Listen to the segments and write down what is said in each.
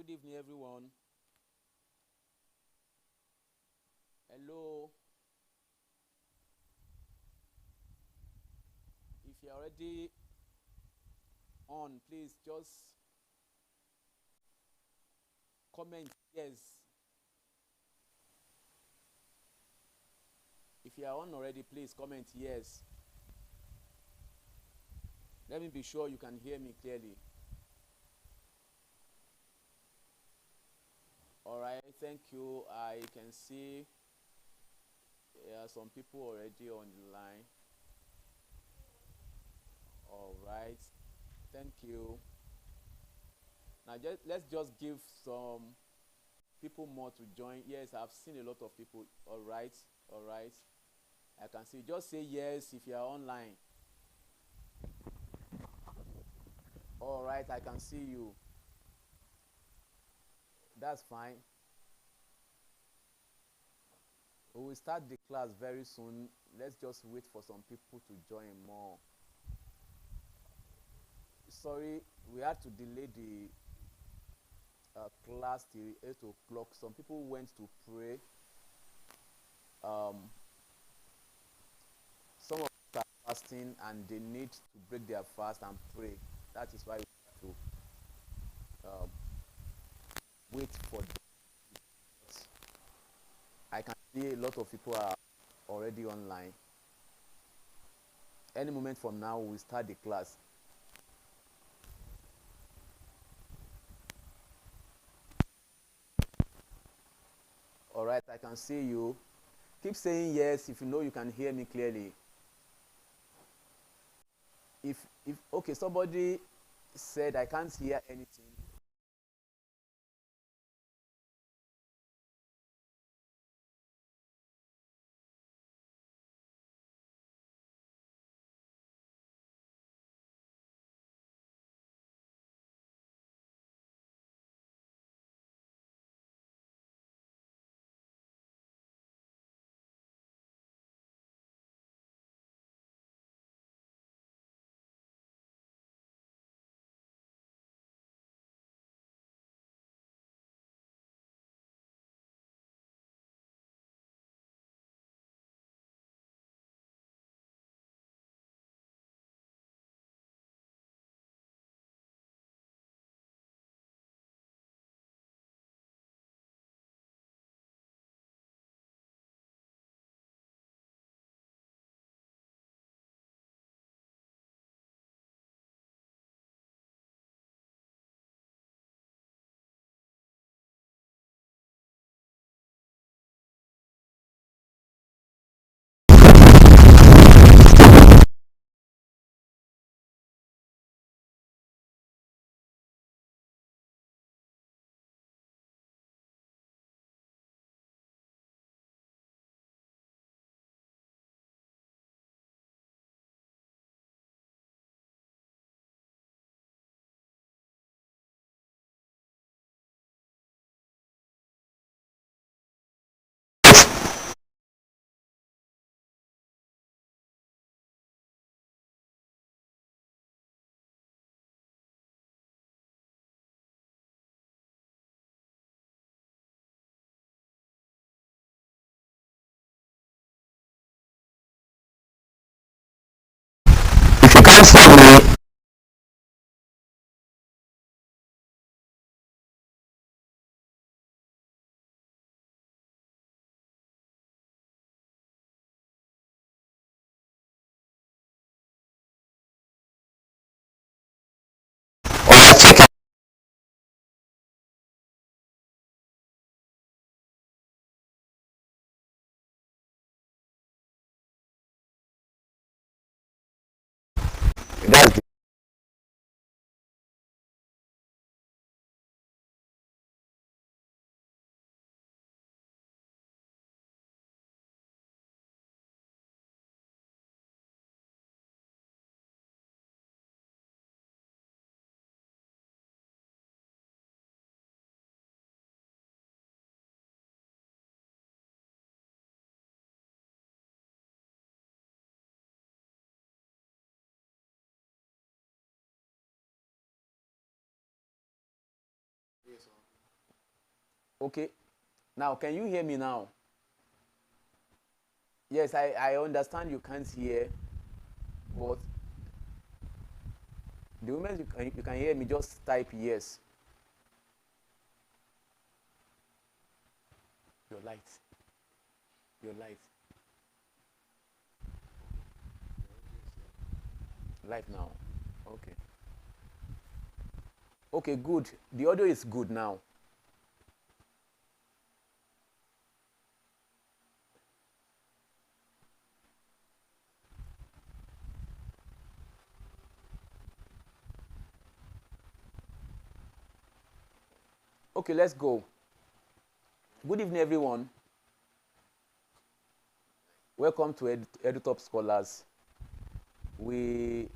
Good evening, everyone. Hello. If you're already on, please just comment yes. If you are on already, please comment yes. Let me be sure you can hear me clearly. All right, thank you. I can see there are some people already on the line. All right, thank you. Now, let's just give some people more to join. Yes, I've seen a lot of people. All right, all right. I can see. Just say yes if you are online. All right, I can see you. That's fine. We will start the class very soon. Let's just wait for some people to join more. Sorry, we had to delay the class till 8 o'clock. Some people went to pray. Some of us are fasting and they need to break their fast and pray. That is why we have to wait for them. I can see a lot of people are already online. Any moment from now, we'll start the class. All right, I can see you. Keep saying yes if you know you can hear me clearly. If okay, somebody said I can't hear anything. Okay. Now, can you hear me now? Yes, I understand you can't hear, but the moment you can hear me, just type yes. Your light. Your light. Light now. Okay. Okay, good. The audio is good now. Okay, let's go. Good evening, everyone. Welcome to EduTop Scholars. We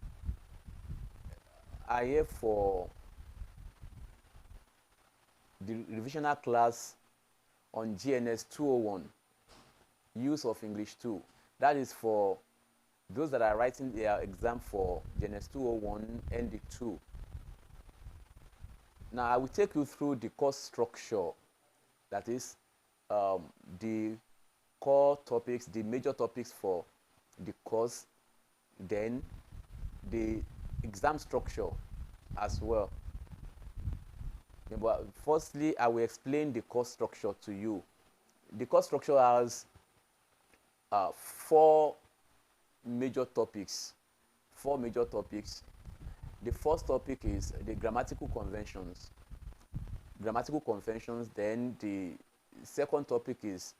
are here for the revisional class on GNS 201, use of English 2. That is for those that are writing their exam for GNS 201 ND 2. Now, I will take you through the course structure, that is the core topics, the major topics for the course, then the exam structure as well. But firstly, I will explain the course structure to you. The course structure has 4 major topics. 4 major topics. The first topic is the grammatical conventions. Grammatical conventions. Then the second topic is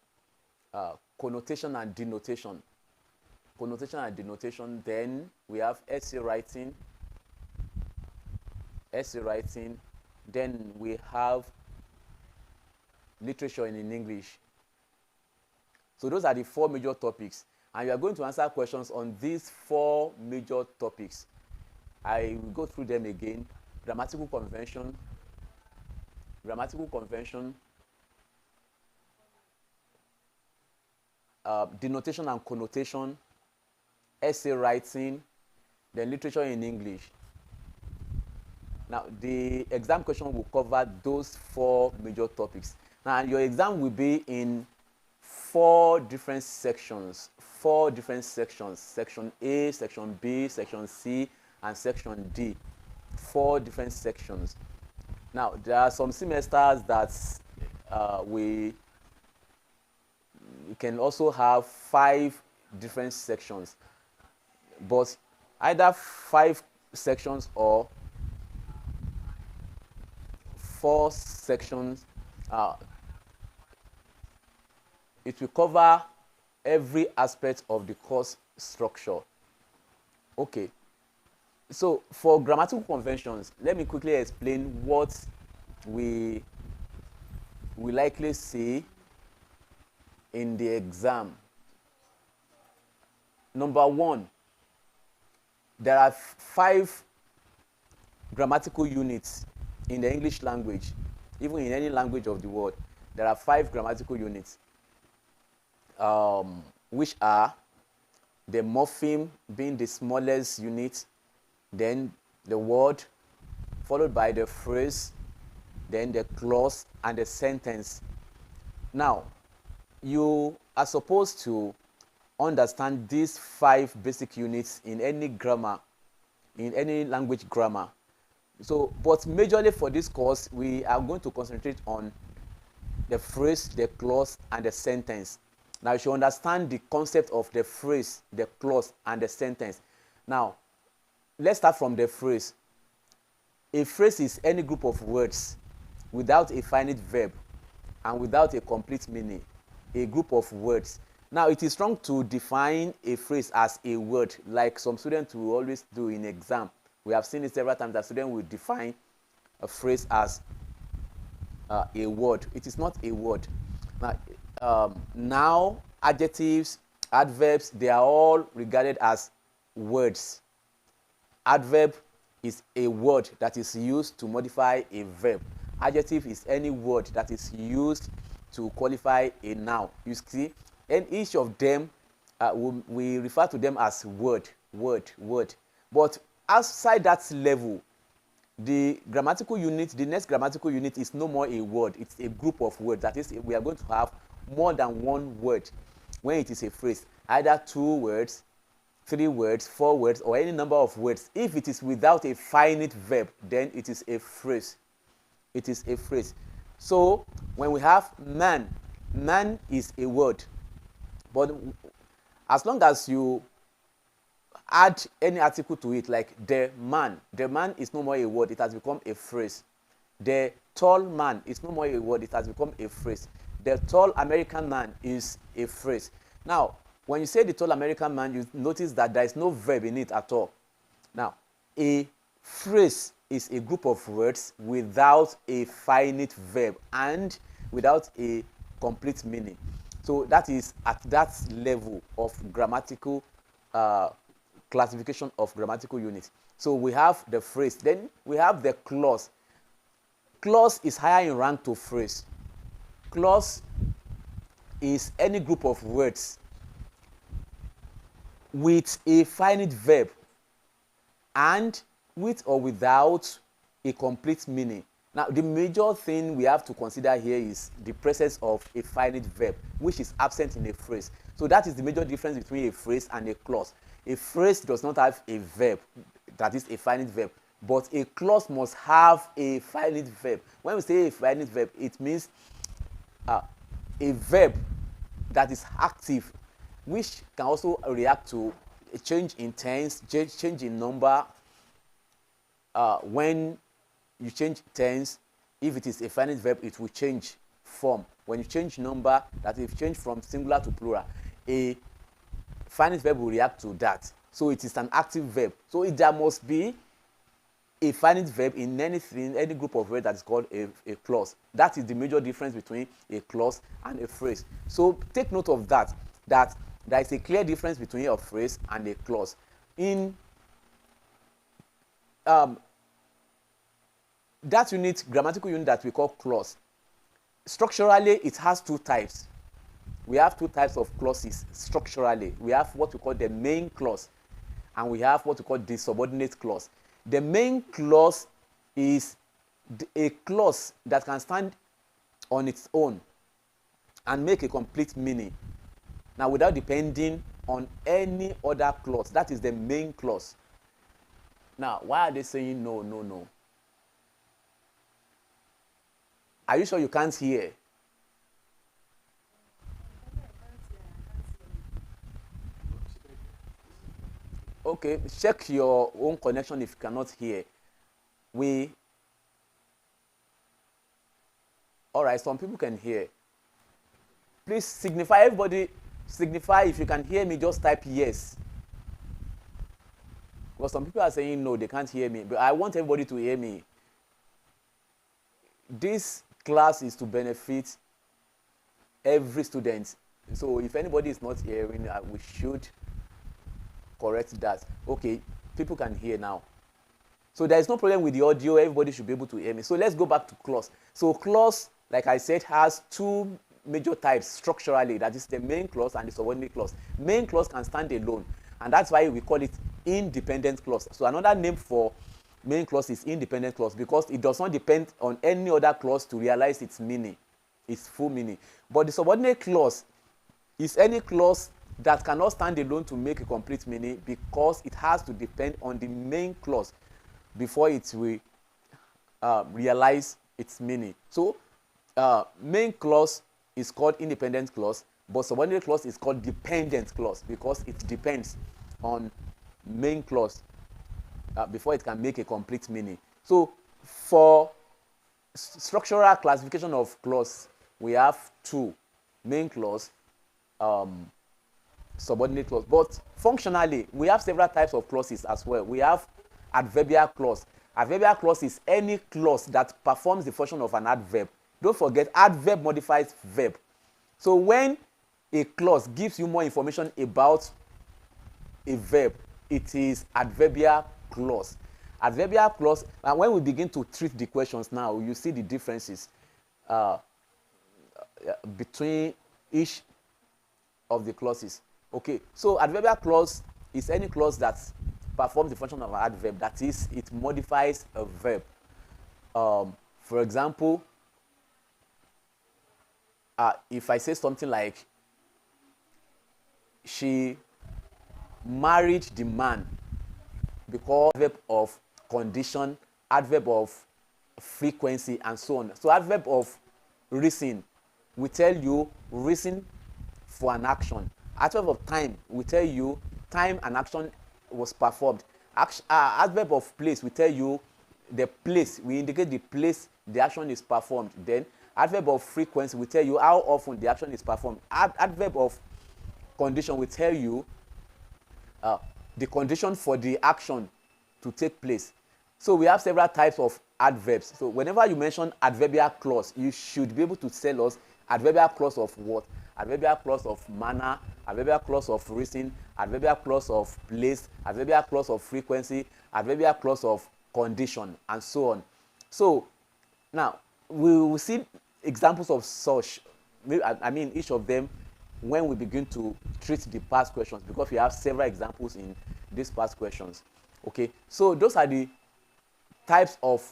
connotation and denotation. Connotation and denotation. Then we have essay writing. Essay writing. Then we have literature in English. So those are the 4 major topics. And you are going to answer questions on these 4 major topics. I will go through them again. Grammatical convention, denotation and connotation, essay writing, then literature in English. Now, the exam question will cover those 4 major topics. Now, your exam will be in 4 different sections. 4 different sections. Section A, Section B, Section C, and Section D. 4 different sections. Now, there are some semesters that we can also have 5 different sections. But either 5 sections or 4 sections, it will cover every aspect of the course structure. Okay. So for grammatical conventions, let me quickly explain what we will likely see in the exam. Number 1, there are 5 grammatical units in the English language. Even in any language of the world, there are 5 grammatical units, which are the morpheme being the smallest unit, then the word, followed by the phrase, then the clause, and the sentence. Now, you are supposed to understand these 5 basic units in any grammar, in any language grammar. So, but majorly for this course, we are going to concentrate on the phrase, the clause, and the sentence. Now, you should understand the concept of the phrase, the clause, and the sentence. Now, let's start from the phrase. A phrase is any group of words without a finite verb and without a complete meaning. A group of words. Now, it is wrong to define a phrase as a word, like some students will always do in exam. We have seen it several times that students will define a phrase as a word. It is not a word. Now, adjectives, adverbs, they are all regarded as words. Adverb is a word that is used to modify a verb. Adjective is any word that is used to qualify a noun. You see, and each of them, we refer to them as word. But outside that level, the grammatical unit, the next grammatical unit is no more a word, it's a group of words. That is, we are going to have more than one word when it is a phrase, either 2 words, 3 words, 4 words, or any number of words. If it is without a finite verb, then it is a phrase. It is a phrase. So when we have man, man is a word, but as long as you add any article to it, like the man is no more a word, it has become a phrase. The tall man is no more a word, it has become a phrase. The tall American man is a phrase. Now, when you say the tall American man, you notice that there is no verb in it at all. Now, a phrase is a group of words without a finite verb and without a complete meaning. So that is at that level of grammatical classification of grammatical units. So we have the phrase, then we have the clause. Clause is higher in rank to phrase. Clause is any group of words with a finite verb and with or without a complete meaning. Now, the major thing we have to consider here is the presence of a finite verb, which is absent in a phrase. So that is the major difference between a phrase and a clause. A phrase does not have a verb, that is a finite verb, but a clause must have a finite verb. When we say a finite verb, it means a verb that is active, which can also react to a change in tense, change in number. When you change tense, if it is a finite verb, it will change form. When you change number, that if you change from singular to plural, a finite verb will react to that. So it is an active verb. So there must be a finite verb in anything, any group of words that is called a clause. That is the major difference between a clause and a phrase. So take note of that, that there is a clear difference between a phrase and a clause. In that unit, grammatical unit that we call clause, structurally it has 2 types. We have 2 types of clauses structurally. We have what we call the main clause, and we have what we call the subordinate clause. The main clause is a clause that can stand on its own and make a complete meaning, now without depending on any other clause. That is the main clause. Now, why are they saying no, no, no? Are you sure you can't hear? Okay, check your own connection if you cannot hear. All right, some people can hear. Please signify, everybody signify if you can hear me, just type yes. Because some people are saying no, they can't hear me, but I want everybody to hear me. This class is to benefit every student. So if anybody is not hearing, we should correct that. Okay, people can hear now. So there is no problem with the audio. Everybody should be able to hear me. So let's go back to clause. So clause, like I said, has 2 major types structurally. That is the main clause and the subordinate clause. Main clause can stand alone, and that's why we call it independent clause. So another name for main clause is independent clause, because it does not depend on any other clause to realize its meaning, its full meaning. But the subordinate clause is any clause that cannot stand alone to make a complete meaning, because it has to depend on the main clause before it will realize its meaning. So main clause is called independent clause, but subordinate clause is called dependent clause, because it depends on main clause before it can make a complete meaning. So for structural classification of clause, we have 2: main clause, subordinate clause. But functionally, we have several types of clauses as well. We have adverbial clause. Adverbial clause is any clause that performs the function of an adverb. Don't forget, adverb modifies verb. So when a clause gives you more information about a verb, it is adverbial clause. Adverbial clause, and when we begin to treat the questions now, you see the differences between each of the clauses. Okay, so adverbial clause is any clause that performs the function of an adverb. That is, it modifies a verb. For example, if I say something like, she married the man, because adverb of condition, adverb of frequency, and so on. So adverb of reason will tell you reason for an action. Adverb of time will tell you time an action was performed. Adverb of place will tell you the place, we indicate the place the action is performed. Then adverb of frequency will tell you how often the action is performed. Adverb of condition will tell you the condition for the action to take place. So we have several types of adverbs. So whenever you mention adverbial clause, you should be able to tell us adverbial clause of what, adverbial clause of manner, adverbial clause of reason, adverbial clause of place, adverbial clause of frequency, adverbial clause of condition, and so on. So now we will see examples of such, I mean each of them, when we begin to treat the past questions, because we have several examples in these past questions. Okay, so those are the types of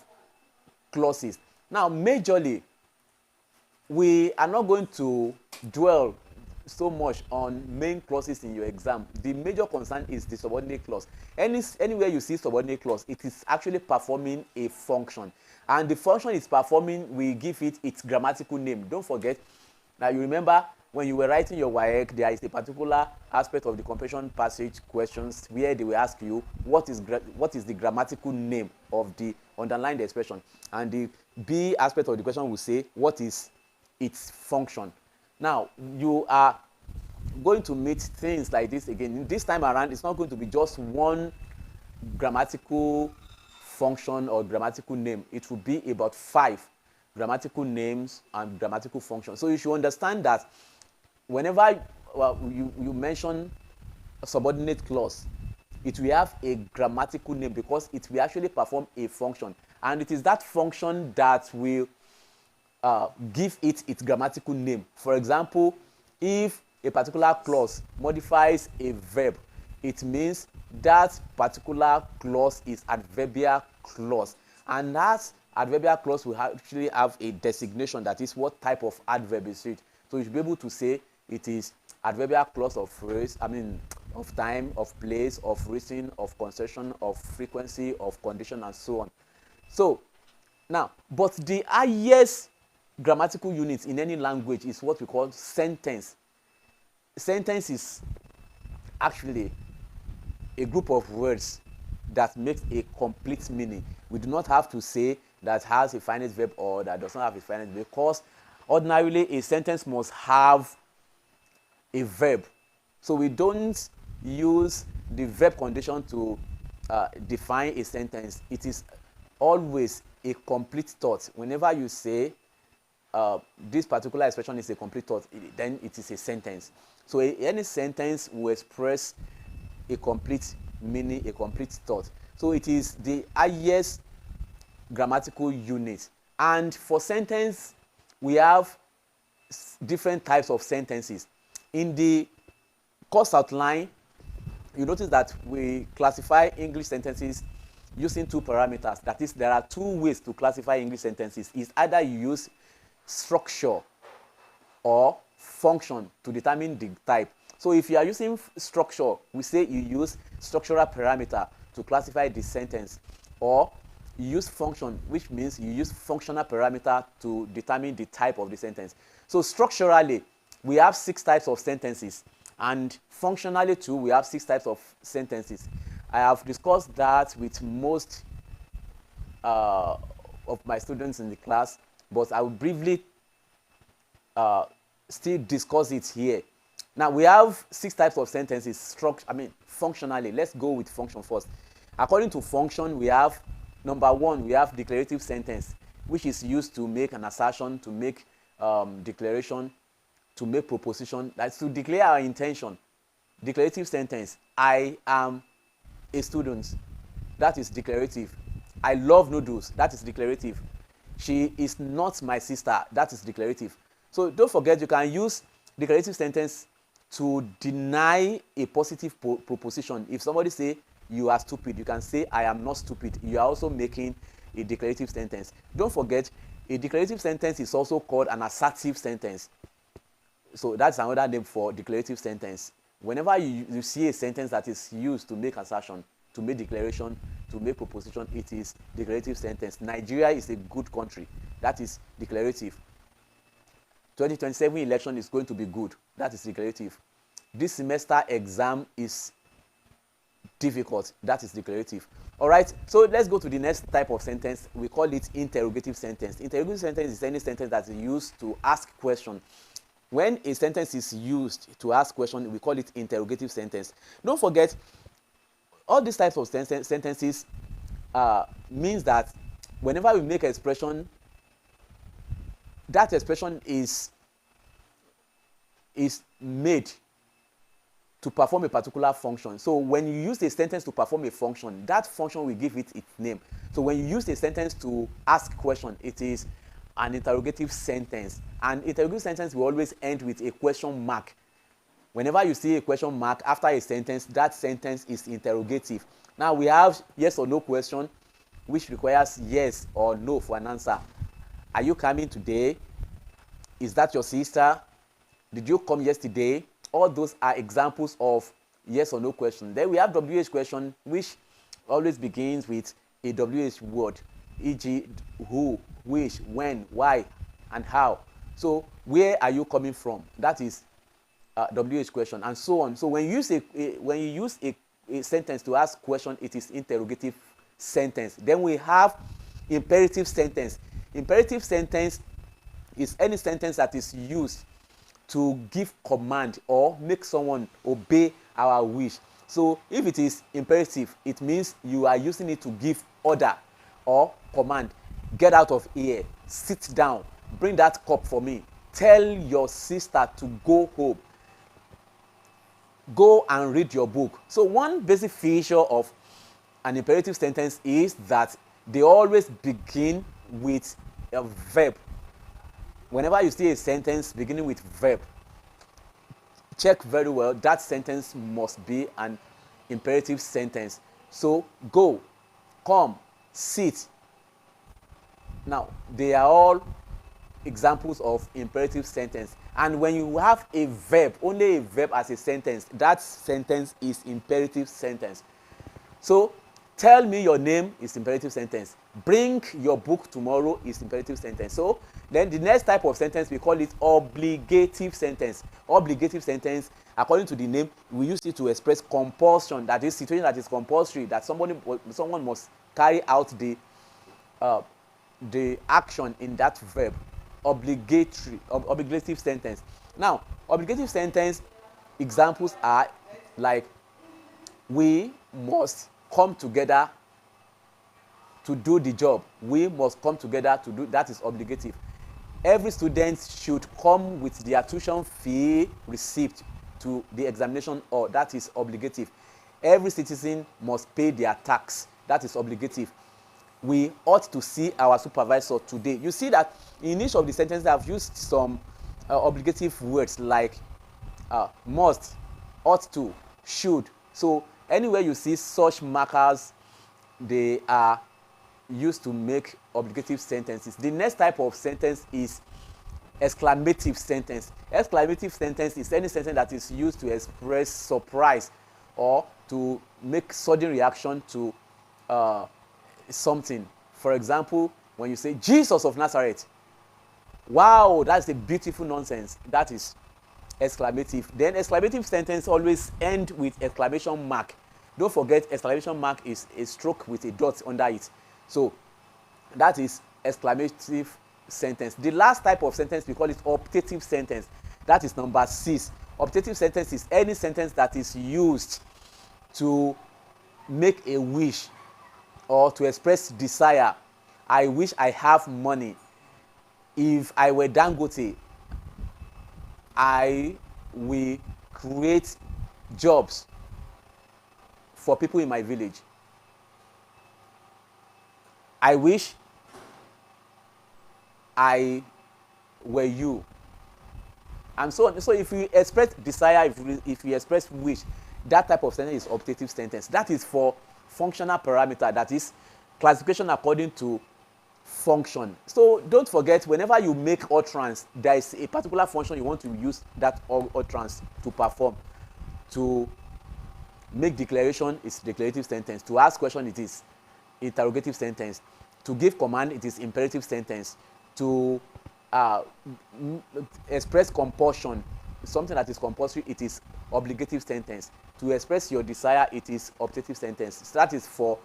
clauses. Now majorly, we are not going to dwell so much on main clauses in your exam. The major concern is the subordinate clause. Anywhere you see subordinate clause, it is actually performing a function, and the function it's performing, we give it its grammatical name. Don't forget. Now you remember when you were writing your WAEC, there is a particular aspect of the comprehension passage questions where they will ask you what is the grammatical name of the underlined expression, and the B aspect of the question will say what is its function. Now you are going to meet things like this again. This time around, it's not going to be just one grammatical function or grammatical name. It will be about 5 grammatical names and grammatical functions. So you should understand that whenever you mention a subordinate clause, it will have a grammatical name because it will actually perform a function, and it is that function that will give it its grammatical name. For example, if a particular clause modifies a verb, it means that particular clause is adverbial clause, and that adverbial clause will actually have a designation, that is what type of adverb is it. So you should be able to say it is adverbial clause of phrase, of time, of place, of reason, of concession, of frequency, of condition, and so on. So now, but the highest grammatical unit in any language is what we call sentence. Sentence is actually a group of words that makes a complete meaning. We do not have to say that has a finite verb or that does not have a finite verb, because ordinarily a sentence must have a verb. So we don't use the verb condition to define a sentence. It is always a complete thought. Whenever you say this particular expression is a complete thought, then it is a sentence. So any sentence will express a complete meaning, a complete thought. So it is the highest grammatical unit. And for sentence, we have different types of sentences. In the course outline, you notice that we classify English sentences using 2 parameters. That is, there are 2 ways to classify English sentences. It's either you use structure or function to determine the type. So if you are using structure, we say you use structural parameter to classify the sentence, or you use function, which means you use functional parameter to determine the type of the sentence. So structurally, we have 6 types of sentences, and functionally too, we have 6 types of sentences. I have discussed that with most of my students in the class, but I will briefly still discuss it here. Now we have 6 types of sentences. Functionally, let's go with function first. According to function, we have number 1, we have declarative sentence, which is used to make an assertion, to make declaration, to make proposition. That's to declare our intention. Declarative sentence: I am a student. That is declarative. I love noodles. That is declarative. She is not my sister. That is declarative. So don't forget, you can use declarative sentence to deny a positive proposition. If somebody say you are stupid, you can say I am not stupid. You are also making a declarative sentence. Don't forget, a declarative sentence is also called an assertive sentence. So that's another name for declarative sentence. Whenever you see a sentence that is used to make assertion, to make declaration, to make proposition, it is declarative sentence. Nigeria is a good country. That is declarative. 2027 election is going to be good. That is declarative. This semester exam is difficult. That is declarative. All right, so let's go to the next type of sentence. We call it interrogative sentence. Interrogative sentence is any sentence that is used to ask question. When a sentence is used to ask question, we call it interrogative sentence. Don't forget, all these types of sentences means that whenever we make an expression, that expression is made to perform a particular function. So when you use a sentence to perform a function, that function will give it its name. So when you use a sentence to ask question, it is an interrogative sentence. An interrogative sentence will always end with a question mark. Whenever you see a question mark after a sentence, that sentence is interrogative. Now we have yes or no question, which requires yes or no for an answer. Are you coming today? Is that your sister? Did you come yesterday? All those are examples of yes or no question. Then we have WH question, which always begins with a WH word, e.g. who, which, when, why, and how. So where are you coming from? That is WH question, and so on. So when you use a sentence to ask question, it is interrogative sentence. Then we have imperative sentence. Imperative sentence is any sentence that is used to give command or make someone obey our wish. So if it is imperative, it means you are using it to give order or command. Get out of here, sit down, bring that cup for me, tell your sister to go home, go and read your book. So one basic feature of an imperative sentence is that they always begin with a verb. Whenever you see a sentence beginning with verb, check very well, that sentence must be an imperative sentence. So go, come, sit. Now they are all examples of imperative sentence. And when you have a verb, only a verb as a sentence, that sentence is imperative sentence. So tell me your name is imperative sentence. Bring your book tomorrow is imperative sentence. So then the next type of sentence, we call it obligative sentence. Obligative sentence, according to the name, we use it to express compulsion, that is situation that is compulsory, that someone must carry out the action in that verb. Obligative sentence. Now, obligative sentence examples are like, we must come together to do the job. We must come together to do, that is obligative. Every student should come with their tuition fee receipt to the examination, or that is obligative. Every citizen must pay their tax, that is obligative. We ought to see our supervisor today. You see that in each of the sentences I've used some obligative words like must, ought to, should. So anywhere you see such markers, they are used to make obligative sentences. The next type of sentence is exclamative sentence. Exclamative sentence is any sentence that is used to express surprise or to make sudden reaction to something. For example, when you say Jesus of Nazareth, wow, that's a beautiful nonsense. That is exclamative. Then exclamative sentence always end with exclamation mark. Don't forget, exclamation mark is a stroke with a dot under it. So that is exclamative sentence. The last type of sentence, we call it optative sentence. That is number 6. Optative sentence is any sentence that is used to make a wish or to express desire. I wish I have money. If I were Dangote, I will create jobs for people in my village. I wish I were you. And so on. So if you express desire, if you express wish, that type of sentence is optative sentence. That is for functional parameter. That is, classification according to function. So don't forget, whenever you make utterance, there is a particular function you want to use that utterance to perform. To make declaration is declarative sentence. To ask question, it is interrogative sentence. To give command, it is imperative sentence. To express compulsion, something that is compulsory, it is obligative sentence. To express your desire, it is optative sentence. So that is for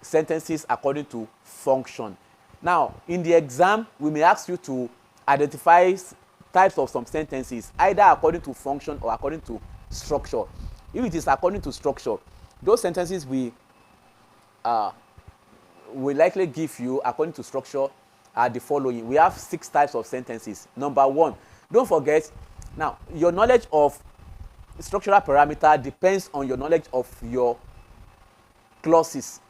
sentences according to function. Now, in the exam, we may ask you to identify types of some sentences, either according to function or according to structure. If it is according to structure, those sentences we will likely give you according to structure are the following. We have 6 types of sentences. Number 1, don't forget, now your knowledge of structural parameter depends on your knowledge of your clauses.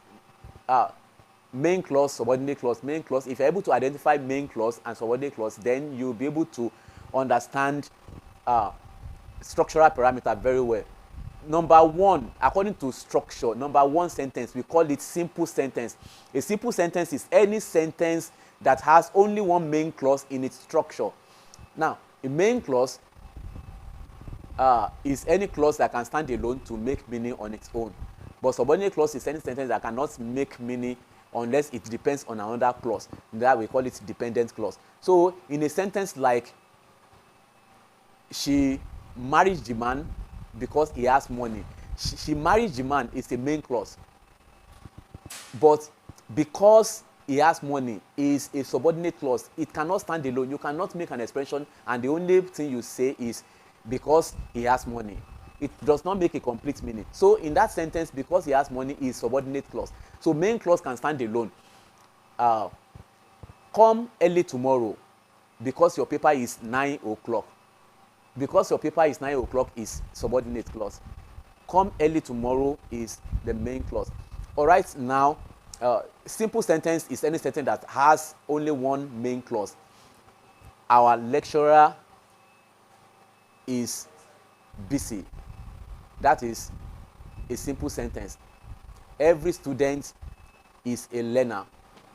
Main clause, subordinate clause, main clause. If you're able to identify main clause and subordinate clause, then you'll be able to understand structural parameter very well. Number 1, according to structure, number 1 sentence, we call it simple sentence. A simple sentence is any sentence that has only one main clause in its structure. Now, a main clause is any clause that can stand alone to make meaning on its own. But subordinate clause is any sentence that cannot make meaning unless it depends on another clause. That we call it dependent clause. So, in a sentence like, she marries the man because he has money. She marries the man is a main clause. But because he has money is a subordinate clause. It cannot stand alone. You cannot make an expression and the only thing you say is because he has money. It does not make a complete meaning. So in that sentence, because he has money is subordinate clause. So main clause can stand alone. Come early tomorrow because your paper is 9 o'clock. Because your paper is 9 o'clock is subordinate clause. Come early tomorrow is the main clause. All right, now, simple sentence is any sentence that has only one main clause. Our lecturer is busy. That is a simple sentence. Every student is a learner.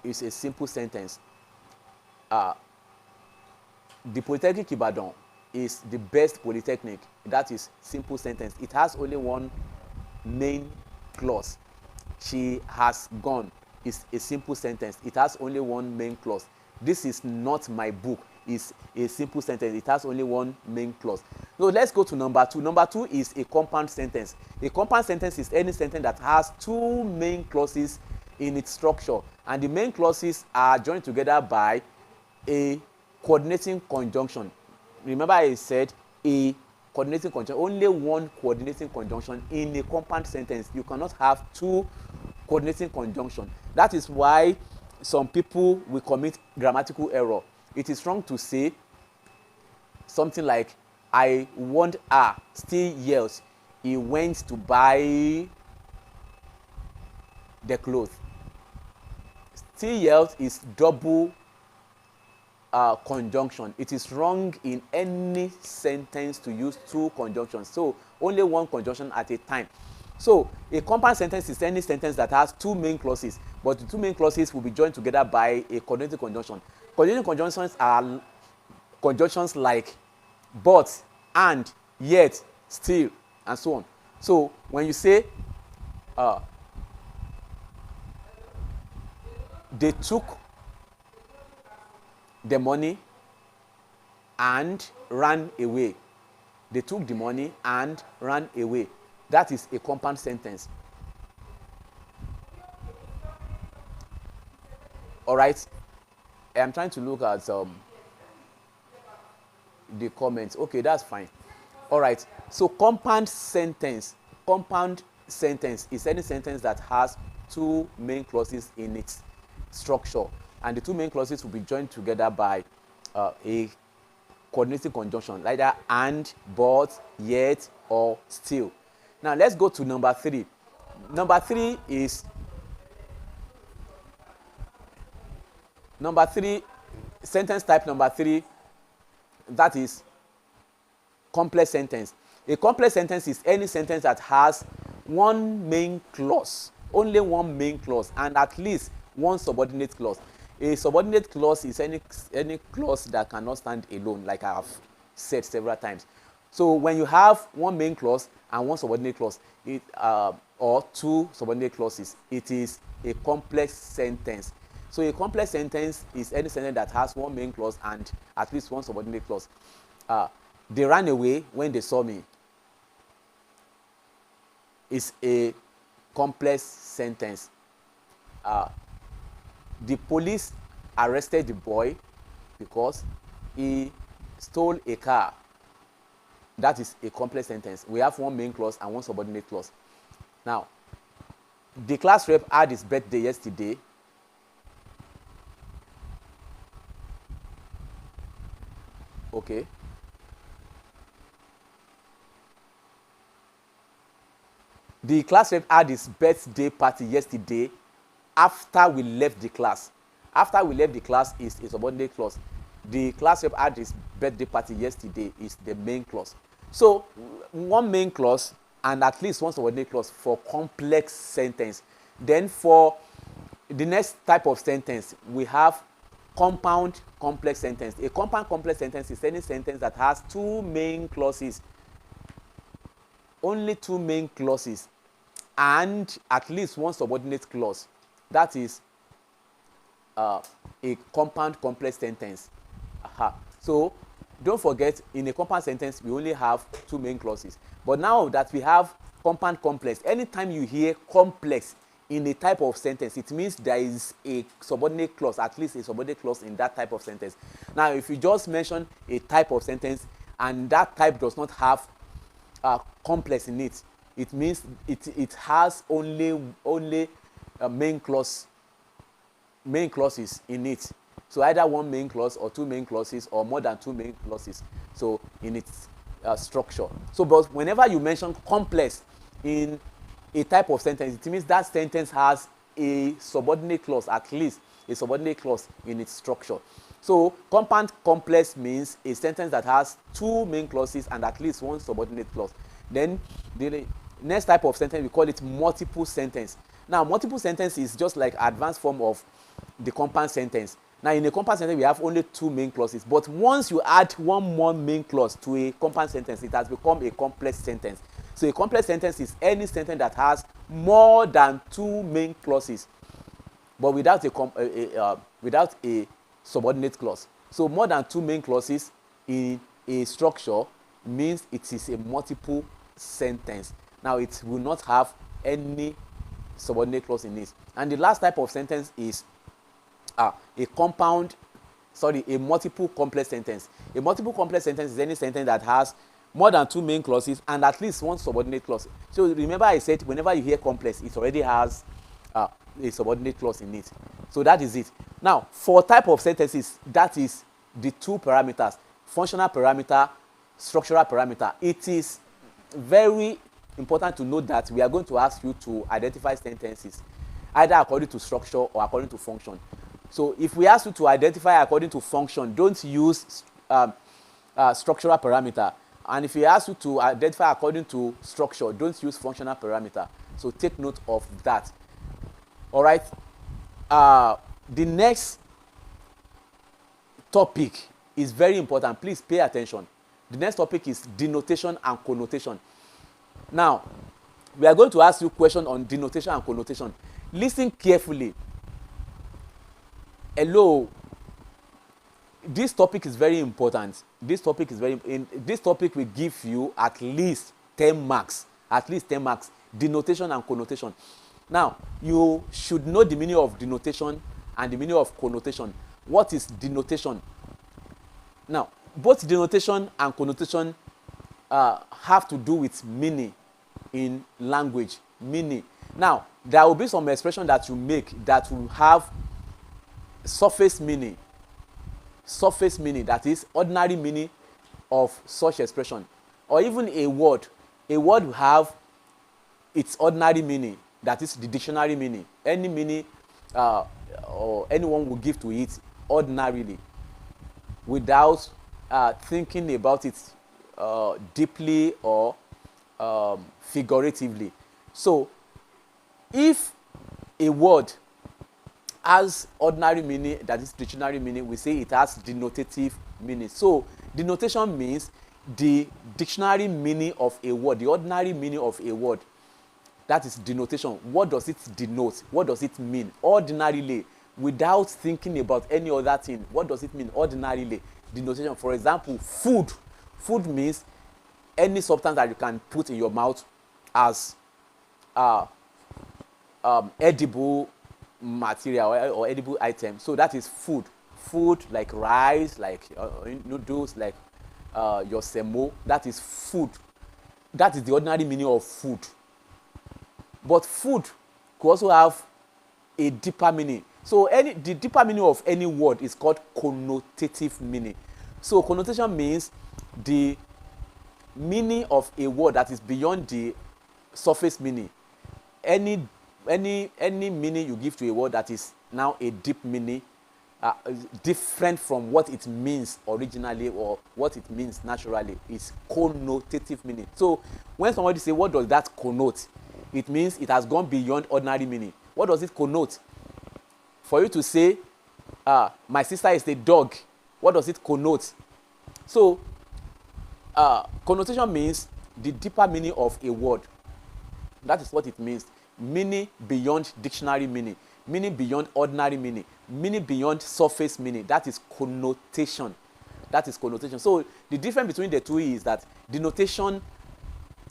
It's a simple sentence. The Polytechnic Ibadan is the best polytechnic. That is simple sentence. It has only one main clause. She has gone is a simple sentence. It has only one main clause. This is not my book is a simple sentence. It has only one main clause. So let's go to number 2. Number 2 is a compound sentence. A compound sentence is any sentence that has 2 main clauses in its structure, and the main clauses are joined together by a coordinating conjunction. Remember I said a coordinating conjunction, only one coordinating conjunction in a compound sentence. You cannot have 2 coordinating conjunction. That is why some people will commit grammatical error. It is wrong to say something like, I want her, still yells, he went to buy the clothes. Still yells is double conjunction. It is wrong in any sentence to use 2 conjunctions. So only one conjunction at a time. So a compound sentence is any sentence that has 2 main clauses, but the 2 main clauses will be joined together by a coordinating conjunction. Coordinating conjunctions are conjunctions like but, and, yet, still, and so on. So when you say they took the money and ran away. They took the money and ran away. That is a compound sentence. All right. I'm trying to look at the comments. Okay, that's fine. All right. So compound sentence is any sentence that has 2 main clauses in its structure, and the 2 main clauses will be joined together by a coordinating conjunction, either and, but, yet, or still. Now let's go to number 3. Number 3 is sentence type number 3, that is complex sentence. A complex sentence is any sentence that has one main clause only one main clause and at least one subordinate clause. A subordinate clause is any clause that cannot stand alone, like I have said several times. So when you have one main clause and one subordinate clause, or two subordinate clauses, it is a complex sentence. So a complex sentence is any sentence that has one main clause and at least one subordinate clause. They ran away when they saw me is a complex sentence. The police arrested the boy because he stole a car. That is a complex sentence. We have one main clause and one subordinate clause. Now, the class rep had his birthday yesterday. Okay. The class rep had his birthday party yesterday after we left the class. After we left the class is a subordinate clause. The class rep had his birthday party yesterday is the main clause. So one main clause and at least one subordinate clause for complex sentence. Then for the next type of sentence, we have compound complex sentence. A compound complex sentence is any sentence that has two main clauses, only two main clauses, and at least one subordinate clause. That is a compound complex sentence. So don't forget, in a compound sentence, we only have two main clauses. But now that we have compound complex, anytime you hear complex in a type of sentence, it means there is a subordinate clause, at least a subordinate clause in that type of sentence. Now, if you just mention a type of sentence and that type does not have complex in it, it means it has only main clauses in it. So either one main clause or two main clauses or more than two main clauses. So in its structure. So but whenever you mention complex in a type of sentence, it means that sentence has a subordinate clause, at least a subordinate clause in its structure. So compound complex means a sentence that has two main clauses and at least one subordinate clause. Then the next type of sentence, we call it multiple sentence. Now, multiple sentence is just like advanced form of the compound sentence. Now, in a compound sentence, we have only two main clauses. But once you add one more main clause to a compound sentence, it has become a complex sentence. So a complex sentence is any sentence that has more than two main clauses, but without a subordinate clause. So more than two main clauses in a structure means it is a multiple sentence. Now, it will not have any subordinate clause in it. And the last type of sentence is a multiple complex sentence. A multiple complex sentence is any sentence that has more than two main clauses and at least one subordinate clause. So remember I said whenever you hear complex, it already has a subordinate clause in it. So that is it. Now, for type of sentences, that is the two parameters, functional parameter, structural parameter. It is very important to note that we are going to ask you to identify sentences either according to structure or according to function. So if we ask you to identify according to function, don't use structural parameter. And if we ask you to identify according to structure, don't use functional parameter. So take note of that. All right. The next topic is very important. Please pay attention. The next topic is denotation and connotation. Now, we are going to ask you questions on denotation and connotation. Listen carefully. Hello. This topic is very important. This topic will give you at least 10 marks. At least 10 marks. Denotation and connotation. Now, you should know the meaning of denotation and the meaning of connotation. What is denotation? Now, both denotation and connotation have to do with meaning in language. Meaning. Now, there will be some expression that you make that will have surface meaning. Surface meaning, that is ordinary meaning of such expression. Or even a word. A word will have its ordinary meaning, that is the dictionary meaning. Any meaning or anyone will give to it ordinarily without thinking about it deeply or figuratively. So if a word has ordinary meaning, that is dictionary meaning, we say it has denotative meaning. So denotation means the dictionary meaning of a word, the ordinary meaning of a word. That is denotation. What does it denote? What does it mean? Ordinarily, without thinking about any other thing, what does it mean ordinarily? Denotation. For example, food. Food means any substance that you can put in your mouth as edible material or edible item. So that is food. Food like rice, like noodles, like your semo. That is food. That is the ordinary meaning of food. But food could also have a deeper meaning. So the deeper meaning of any word is called connotative meaning. So connotation means the meaning of a word that is beyond the surface meaning. Any meaning you give to a word that is now a deep meaning, different from what it means originally or what it means naturally, is connotative meaning. So when somebody say, what does that connote? It means it has gone beyond ordinary meaning. What does it connote? For you to say, my sister is a dog, what does it connote? So connotation means the deeper meaning of a word. That is what it means. Meaning beyond dictionary meaning, meaning beyond ordinary meaning, meaning beyond surface meaning. That is connotation. That is connotation. So the difference between the two is that denotation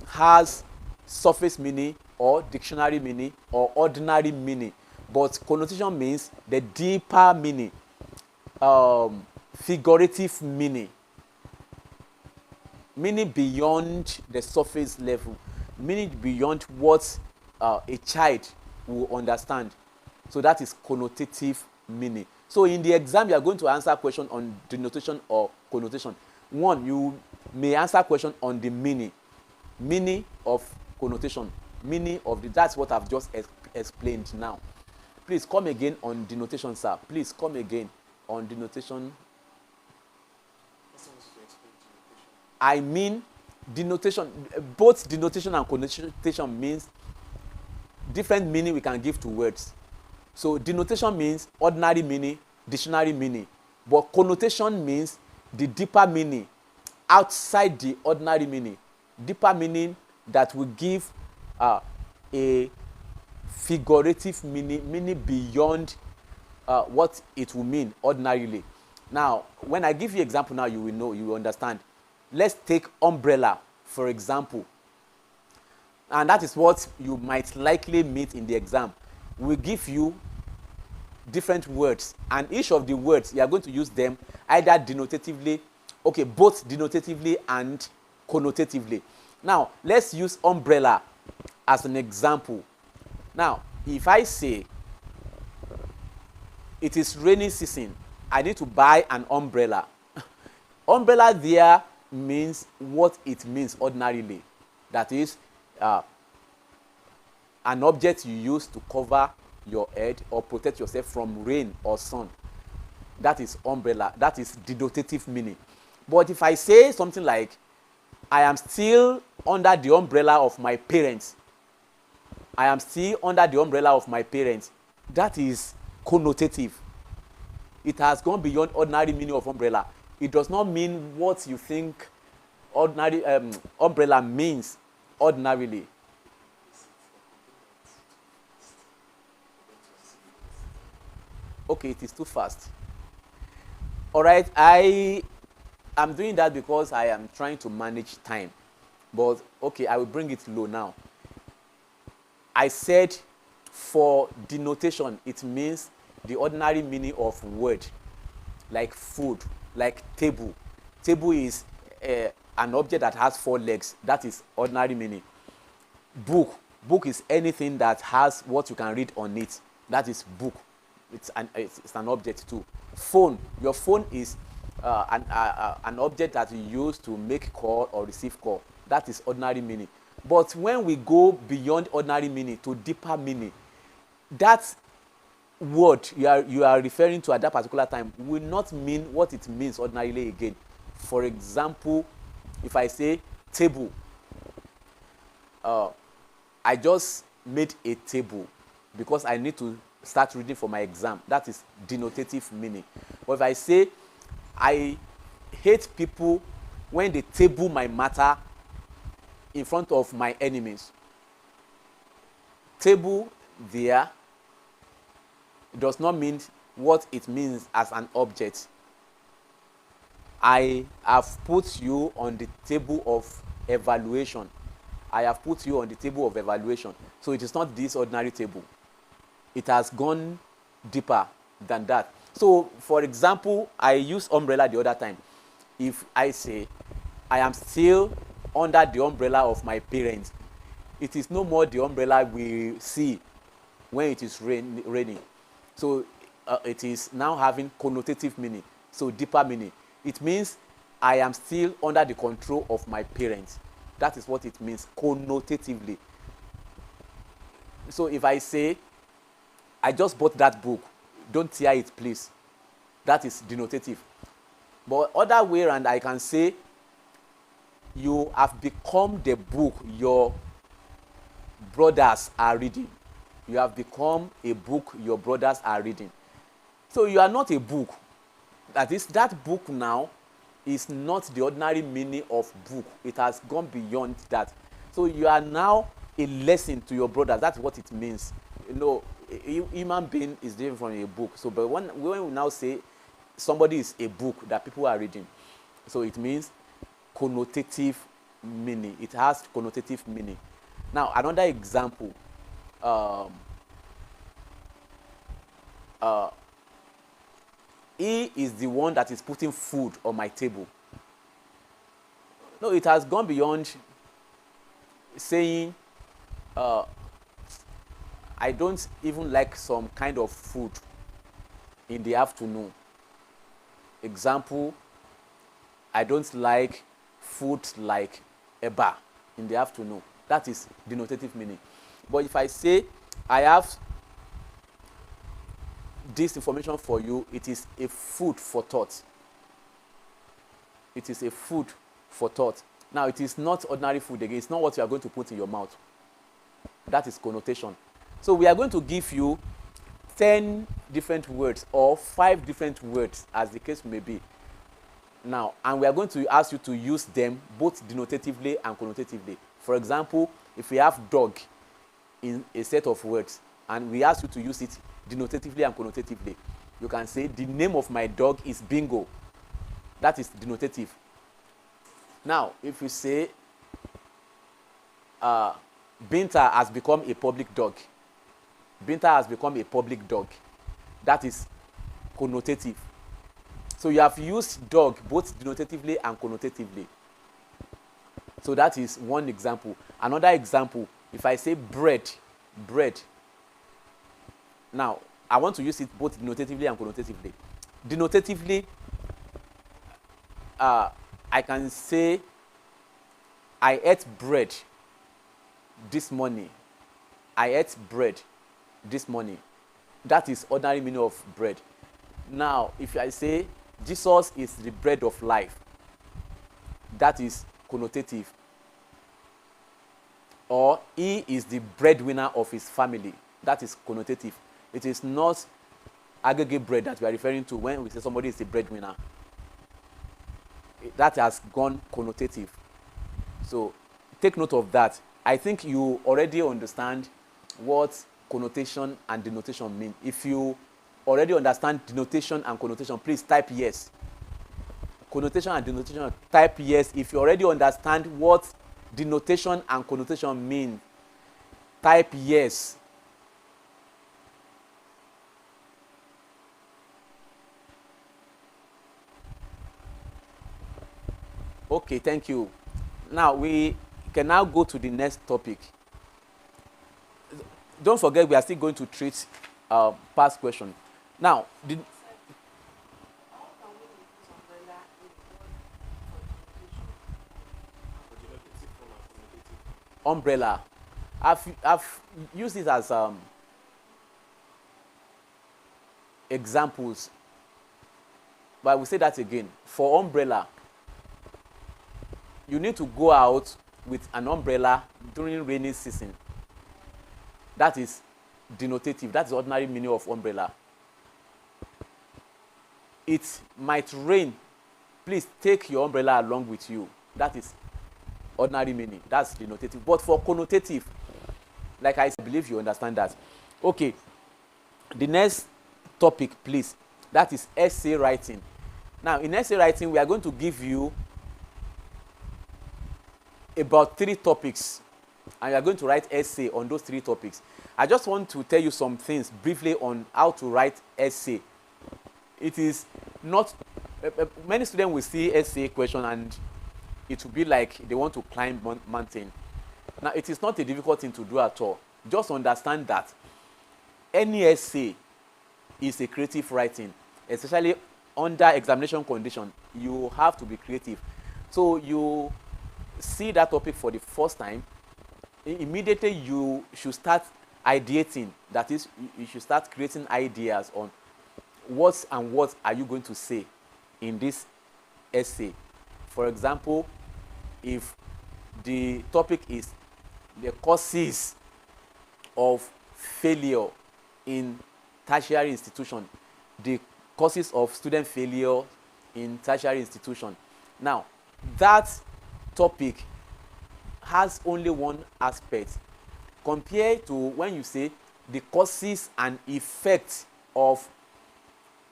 has surface meaning or dictionary meaning or ordinary meaning, but connotation means the deeper meaning, figurative meaning, meaning beyond the surface level, meaning beyond what a child will understand. So that is connotative meaning. So in the exam, you are going to answer a question on denotation or connotation. One, you may answer a question on the meaning of connotation, meaning of the, that's what I've just explained now. Please come again on denotation, sir. Please come again on denotation. I mean, denotation, both denotation and connotation means different meaning we can give to words. So denotation means ordinary meaning, dictionary meaning, but connotation means the deeper meaning outside the ordinary meaning, deeper meaning that will give a figurative meaning, meaning beyond what it will mean ordinarily. Now, when I give you example now, you will know, you will understand. Let's take umbrella, for example. And that is what you might likely meet in the exam. We give you different words, and each of the words, you are going to use them either denotatively, okay, both denotatively and connotatively. Now, let's use umbrella as an example. Now, if I say, it is rainy season, I need to buy an umbrella. Umbrella there means what it means ordinarily. That is, an object you use to cover your head or protect yourself from rain or sun. That is umbrella. That is denotative meaning. But if I say something like, I am still under the umbrella of my parents, I am still under the umbrella of my parents, that is connotative. It has gone beyond ordinary meaning of umbrella. It does not mean what you think ordinary umbrella means ordinarily. Okay, it is too fast. All right, I am doing that because I am trying to manage time. But okay, I will bring it low now. I said for denotation, it means the ordinary meaning of word, like food, like table. Table is an object that has 4 legs. That is ordinary meaning. Book. Book is anything that has what you can read on it. That is book. It's an object too. Phone. Your phone is an object that you use to make call or receive call. That is ordinary meaning. But when we go beyond ordinary meaning to deeper meaning, that word you are referring to at that particular time will not mean what it means ordinarily again. For example, if I say table, I just made a table. because I need to start reading for my exam. That is denotative meaning. But if I say I hate people when they table my matter in front of my enemies. Table there does not mean what it means as an object. I have put you on the table of evaluation. I have put you on the table of evaluation. So it is not this ordinary table. It has gone deeper than that. So, for example, I used umbrella the other time. If I say, I am still under the umbrella of my parents, it is no more the umbrella we see when it is raining. So, it is now having connotative meaning, so deeper meaning. It means I am still under the control of my parents. That is what it means connotatively. So if I say, I just bought that book, don't tear it, please. That is denotative. But other way around, I can say, you have become the book your brothers are reading. You have become a book your brothers are reading. So you are not a book. That is, that book now is not the ordinary meaning of book. It has gone beyond that. So you are now a lesson to your brothers. That's what it means. You know, a human being is different from a book. So, but when we now say somebody is a book that people are reading, so it means connotative meaning. It has connotative meaning. Now, another example. He is the one that is putting food on my table. No, it has gone beyond saying, I don't even like some kind of food in the afternoon. Example, I don't like food like eba in the afternoon. That is denotative meaning. But if I say, I have this information for you, it is a food for thought. It is a food for thought. Now, it is not ordinary food again. It's not what you are going to put in your mouth. That is connotation. So we are going to give you 10 different words or 5 different words, as the case may be. Now, and we are going to ask you to use them both denotatively and connotatively. For example, if we have dog in a set of words, and we ask you to use it denotatively and connotatively, you can say, the name of my dog is Bingo. That is denotative. Now, if you say, Binta has become a public dog. Binta has become a public dog. That is connotative. So you have used dog both denotatively and connotatively. So that is one example. Another example, if I say bread, bread. Now, I want to use it both denotatively and connotatively. Denotatively, I can say, I ate bread this morning. I ate bread this morning. That is ordinary meaning of bread. Now, if I say, Jesus is the bread of life, that is connotative. Or, he is the breadwinner of his family. That is connotative. It is not aggregate bread that we are referring to when we say somebody is a breadwinner. That has gone connotative. So take note of that. I think you already understand what connotation and denotation mean. If you already understand denotation and connotation, please type yes. Connotation and denotation, type yes. If you already understand what denotation and connotation mean, type yes. Okay, thank you. Now we can now go to the next topic. Don't forget, we are still going to treat past question. Now, umbrella. I've used it as examples, but I will say that again. For umbrella, you need to go out with an umbrella during rainy season. That is denotative. That's the ordinary meaning of umbrella. It might rain. Please take your umbrella along with you. That is ordinary meaning. That's denotative. But for connotative, like I believe you understand that. Okay. The next topic, please. That is essay writing. Now, in essay writing, we are going to give you about 3 topics, and you are going to write essay on those 3 topics. I just want to tell you some things briefly on how to write essay. It is not many students will see essay question and it will be like they want to climb mountain. Now, it is not a difficult thing to do at all. Just understand that any essay is a creative writing, especially under examination condition. You have to be creative. So you see that topic for the first time, immediately you should start ideating. That is, you should start creating ideas on what are you going to say in this essay. For example, if the topic is the causes of failure in tertiary institution, the causes of student failure in tertiary institution. Now, that topic has only one aspect compared to when you say the causes and effects of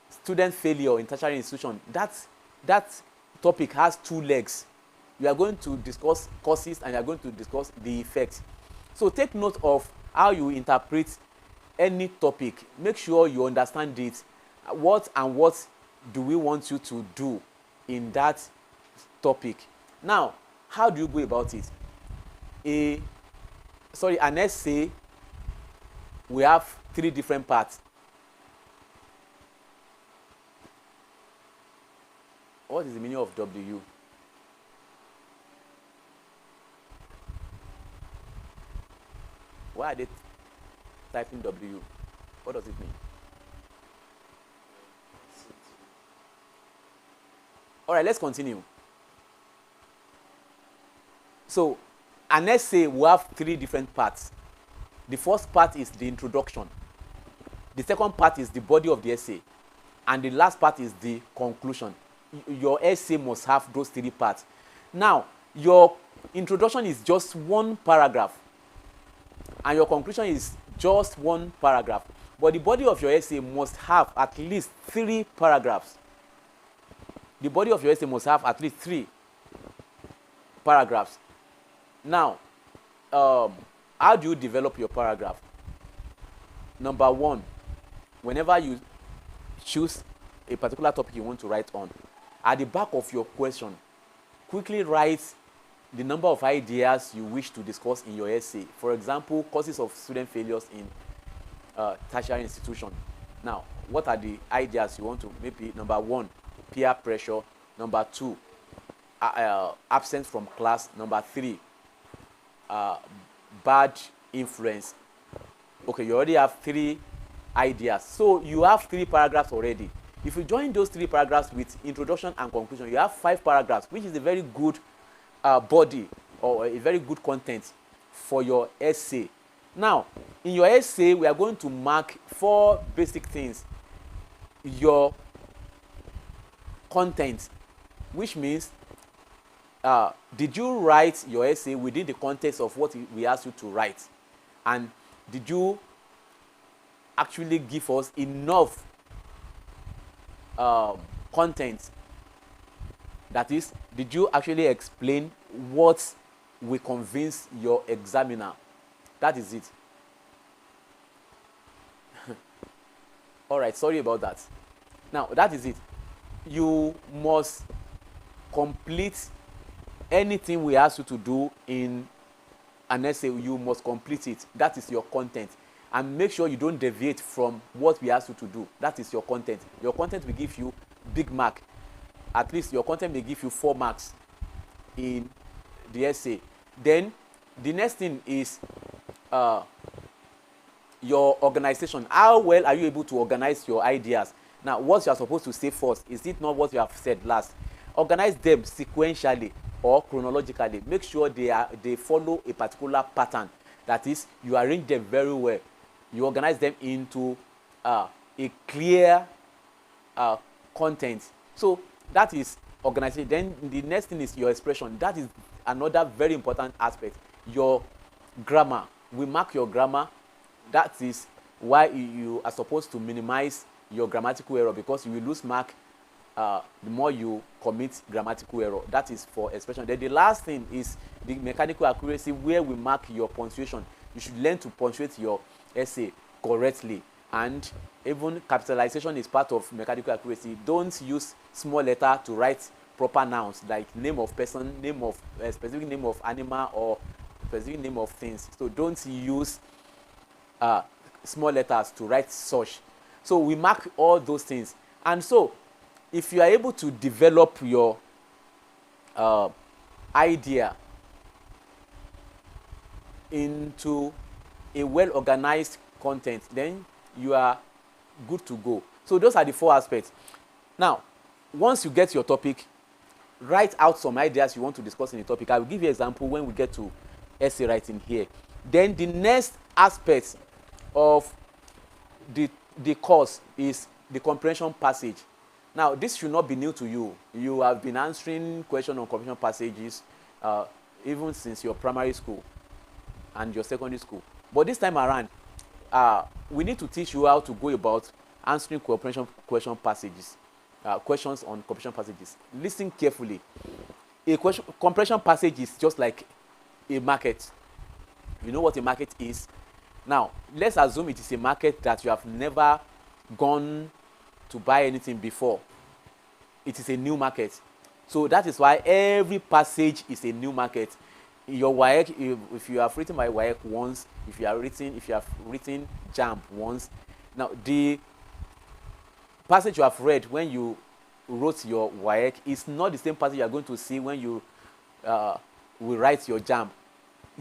student failure in tertiary institution. That topic has 2 legs. You are going to discuss causes and you are going to discuss the effects. So take note of how you interpret any topic. Make sure you understand it. What do we want you to do in that topic? Now, how do you go about it? An essay, we have 3 different parts. What is the meaning of W? Why are they typing W? What does it mean? All right, let's continue. So, an essay will have 3 different parts. The first part is the introduction. The second part is the body of the essay. And the last part is the conclusion. Your essay must have those 3 parts. Now, your introduction is just 1 paragraph. And your conclusion is just 1 paragraph. But the body of your essay must have at least 3 paragraphs. The body of your essay must have at least 3 paragraphs. Now, how do you develop your paragraph? Number 1, whenever you choose a particular topic you want to write on, at the back of your question, quickly write the number of ideas you wish to discuss in your essay. For example, causes of student failures in tertiary institution. Now, what are the ideas you want to? Maybe number 1, peer pressure. Number 2, absence from class. Number 3, bad influence. Okay, you already have 3 ideas. So you have 3 paragraphs already. If you join those 3 paragraphs with introduction and conclusion, you have 5 paragraphs, which is a very good body or a very good content for your essay. Now, in your essay, we are going to mark 4 basic things. Your content, which means did you write your essay within the context of what we asked you to write? And did you actually give us enough content? That is, did you actually explain what will convince your examiner? That is it. All right, sorry about that. Now, that is it. You must complete anything we ask you to do in an essay. You must complete it. That is your content. And make sure you don't deviate from what we ask you to do. That is your content. Your content will give you big mark. At least your content may give you 4 marks in the essay. Then the next thing is your organization. How well are you able to organize your ideas? Now, what you are supposed to say first, is it not what you have said last? Organize them sequentially or chronologically. Make sure they follow a particular pattern. That is, you arrange them very well. You organize them into a clear content. So that is organization. Then the next thing is your expression. That is another very important aspect. Your grammar. We mark your grammar. That is why you are supposed to minimize your grammatical error, because you will lose mark the more you commit grammatical error. That is for expression. Then the last thing is the mechanical accuracy, where we mark your punctuation. You should learn to punctuate your essay correctly, and even capitalization is part of mechanical accuracy. Don't use small letter to write proper nouns like name of person, name of specific name of animal, or specific name of things. So don't use small letters to write such. So we mark all those things. And so if you are able to develop your idea into a well-organized content, then you are good to go. So those are the 4 aspects. Now, once you get your topic, write out some ideas you want to discuss in the topic. I will give you an example when we get to essay writing here. Then the next aspect of the course is the comprehension passage. Now, this should not be new to you. You have been answering questions on comprehension passages even since your primary school and your secondary school. But this time around, we need to teach you how to go about answering comprehension question passages, questions on comprehension passages. Listen carefully. A comprehension passage is just like a market. You know what a market is? Now, let's assume it is a market that you have never gone to buy anything before. It is a new market. So that is why every passage is a new market. Your WAEC, if you have written my WAEC once, if you have written JAMB once, now the passage you have read when you wrote your WAEC is not the same passage you are going to see when you will write your JAMB.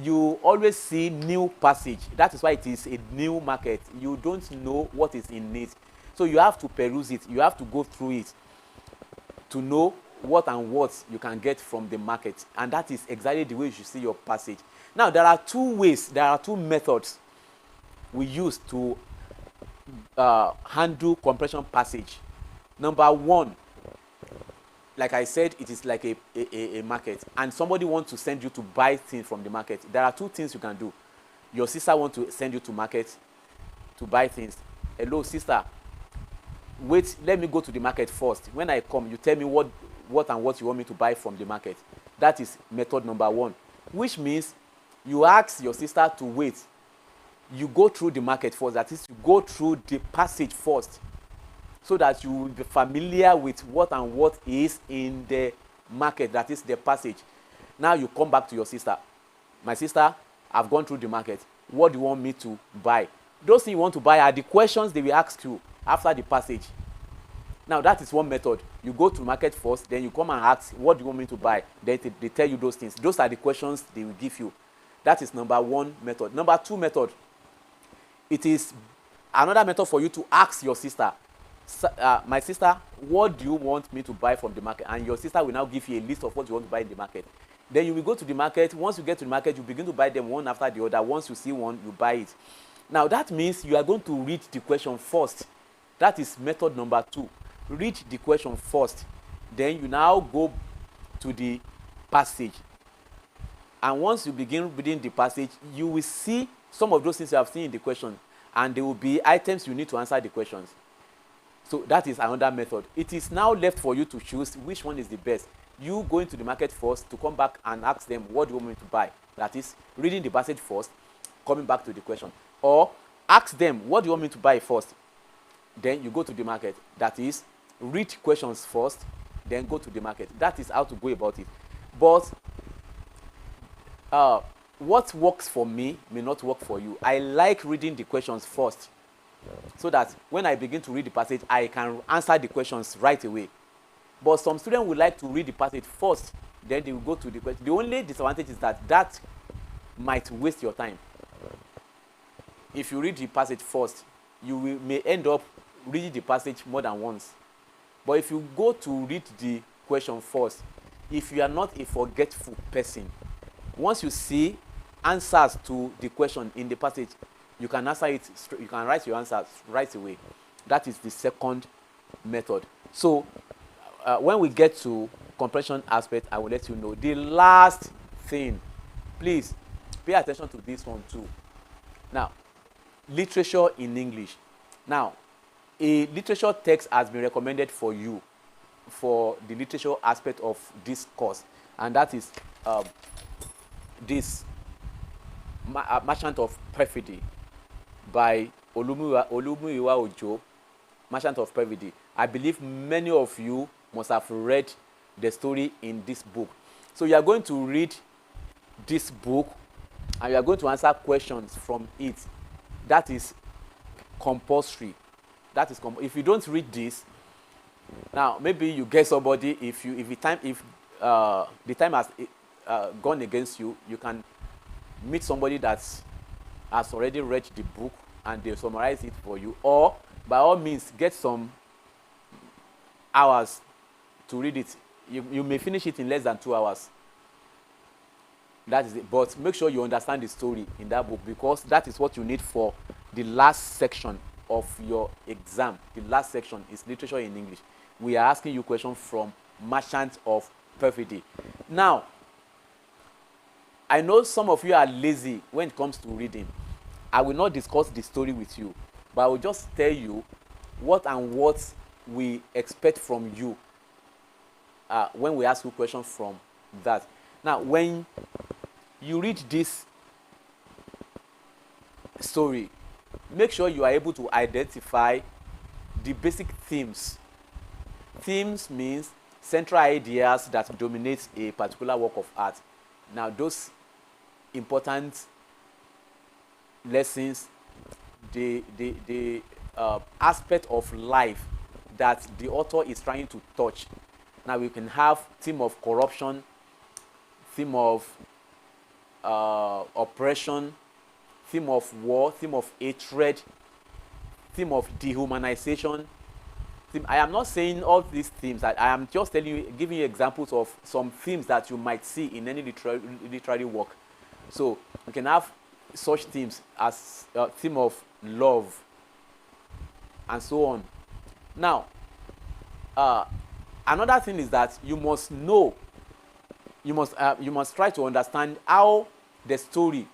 You always see new passage. That is why it is a new market. You don't know what is in it. So you have to peruse it. You have to go through it to know what and what you can get from the market. And that is exactly the way you should see your passage. Now, there are 2 ways, there are 2 methods we use to handle comprehension passage. Number 1, like I said, it is like a market, and somebody wants to send you to buy things from the market. There are 2 things you can do. Your sister wants to send you to market to buy things. Hello, sister. Wait, let me go to the market first. When I come, you tell me what and what you want me to buy from the market. That is method number 1, which means you ask your sister to wait. You go through the market first. That is, you go through the passage first, so that you will be familiar with what and what is in the market, that is the passage. Now you come back to your sister. My sister, I've gone through the market. What do you want me to buy? Those things you want to buy are the questions they will ask you after the passage. Now that is one method. You go to market first, then you come and ask, what do you want me to buy? Then they tell you those things. Those are the questions they will give you. That is number 1 method. Number 2 method, it is another method for you to ask your sister, my sister, what do you want me to buy from the market? And your sister will now give you a list of what you want to buy in the market. Then you will go to the market. Once you get to the market, you begin to buy them one after the other. Once you see one, you buy it. Now that means you are going to read the question first. That is method number 2. Read the question first. Then you now go to the passage. And once you begin reading the passage, you will see some of those things you have seen in the question, and there will be items you need to answer the questions. So that is another method. It is now left for you to choose which one is the best. You go into the market first to come back and ask them, what do you want me to buy? That is, reading the passage first, coming back to the question. Or ask them, what do you want me to buy first? Then you go to the market. That is, read questions first, then go to the market. That is how to go about it. But what works for me may not work for you. I like reading the questions first, so that when I begin to read the passage, I can answer the questions right away. But some students would like to read the passage first, then they will go to the question. The only disadvantage is that might waste your time. If you read the passage first, you may end up reading the passage more than once. But if you go to read the question first, if you are not a forgetful person, once you see answers to the question in the passage, you can answer it, you can write your answer right away. That is the second method. So when we get to comprehension aspect, I will let you know. The last thing, please pay attention to this one too. Now, literature in English. Now, a literature text has been recommended for you for the literature aspect of this course, and that is this Merchant of Perfidy by Olumuyiwa Ojo, Merchant of Perfidy. I believe many of you must have read the story in this book. So you are going to read this book and you are going to answer questions from it. That is compulsory. That is if you don't read this, now maybe you get somebody. If the time has gone against you, you can meet somebody that has already read the book and they summarize it for you, or by all means get some hours to read it. You may finish it in less than 2 hours. That is it. But make sure you understand the story in that book, because that is what you need for the last section of your exam. The last section is literature in English. We are asking you questions from Merchant of Perfidy. Now, I know some of you are lazy when it comes to reading. I will not discuss the story with you, but I will just tell you what we expect from you when we ask you questions from that. Now, when you read this story, make sure you are able to identify the basic themes. Themes means central ideas that dominate a particular work of art. Now, those important lessons, the aspect of life that the author is trying to touch. Now, we can have theme of corruption, theme of oppression, theme of war, theme of hatred, theme of dehumanization. I am not saying all these themes. I am just telling you, giving you examples of some themes that you might see in any literary work. So you can have such themes as theme of love and so on. Now, another thing is that you must know, you must try to understand how the story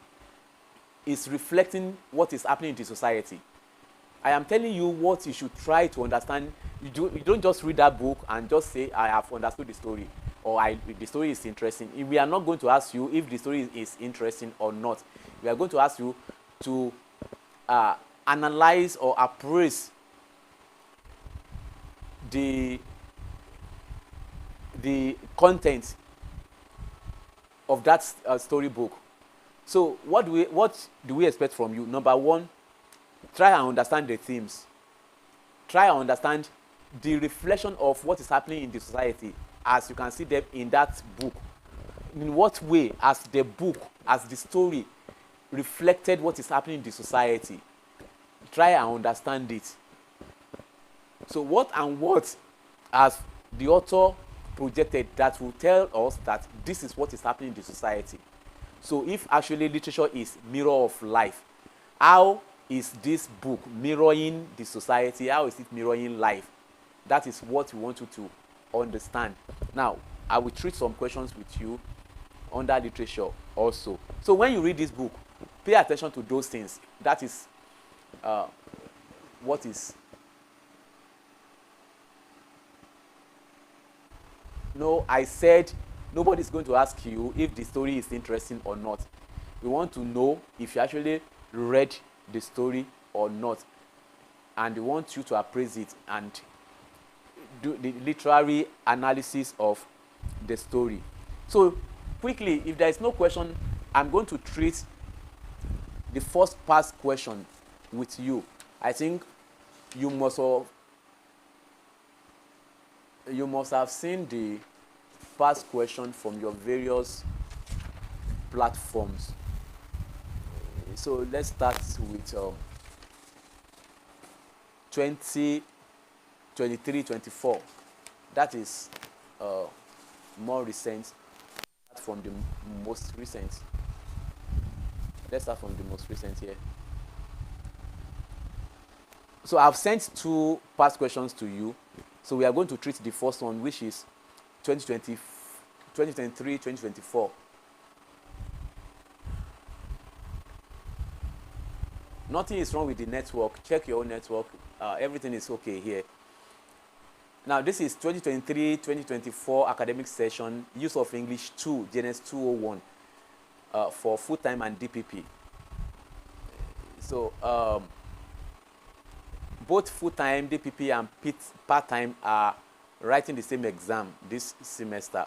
is reflecting what is happening in the society. I am telling you what you should try to understand. You don't just read that book and just say, I have understood the story, or the story is interesting. We are not going to ask you if the story is interesting or not. We are going to ask you to analyze or appraise the content of that storybook. So what do we expect from you? Number one, try and understand the themes. Try and understand the reflection of what is happening in the society as you can see them in that book. In what way has the book, as the story, reflected what is happening in the society? Try and understand it. So what has the author projected that will tell us that this is what is happening in the society? So if actually literature is mirror of life, how is this book mirroring the society? How is it mirroring life? That is what we want you to understand. Now, I will treat some questions with you under literature also. So when you read this book, pay attention to those things. That is what is. No, I said nobody's going to ask you if the story is interesting or not. We want to know if you actually read the story or not, and we want you to appraise it and do the literary analysis of the story. So quickly, if there is no question, I'm going to treat the first past question with you. I think you must have seen the past question from your various platforms. So let's start with 2023-24. That is more recent. From the most recent. Let's start from the most recent here. So I've sent 2 past questions to you. So we are going to treat the first one, which is 2020, 2023, 2024. Nothing is wrong with the network. Check your own network. Everything is okay here. Now, this is 2023-2024 academic session, use of English 2, GNS 201, for full-time and DPP. So, both full-time, DPP, and part-time are writing the same exam this semester.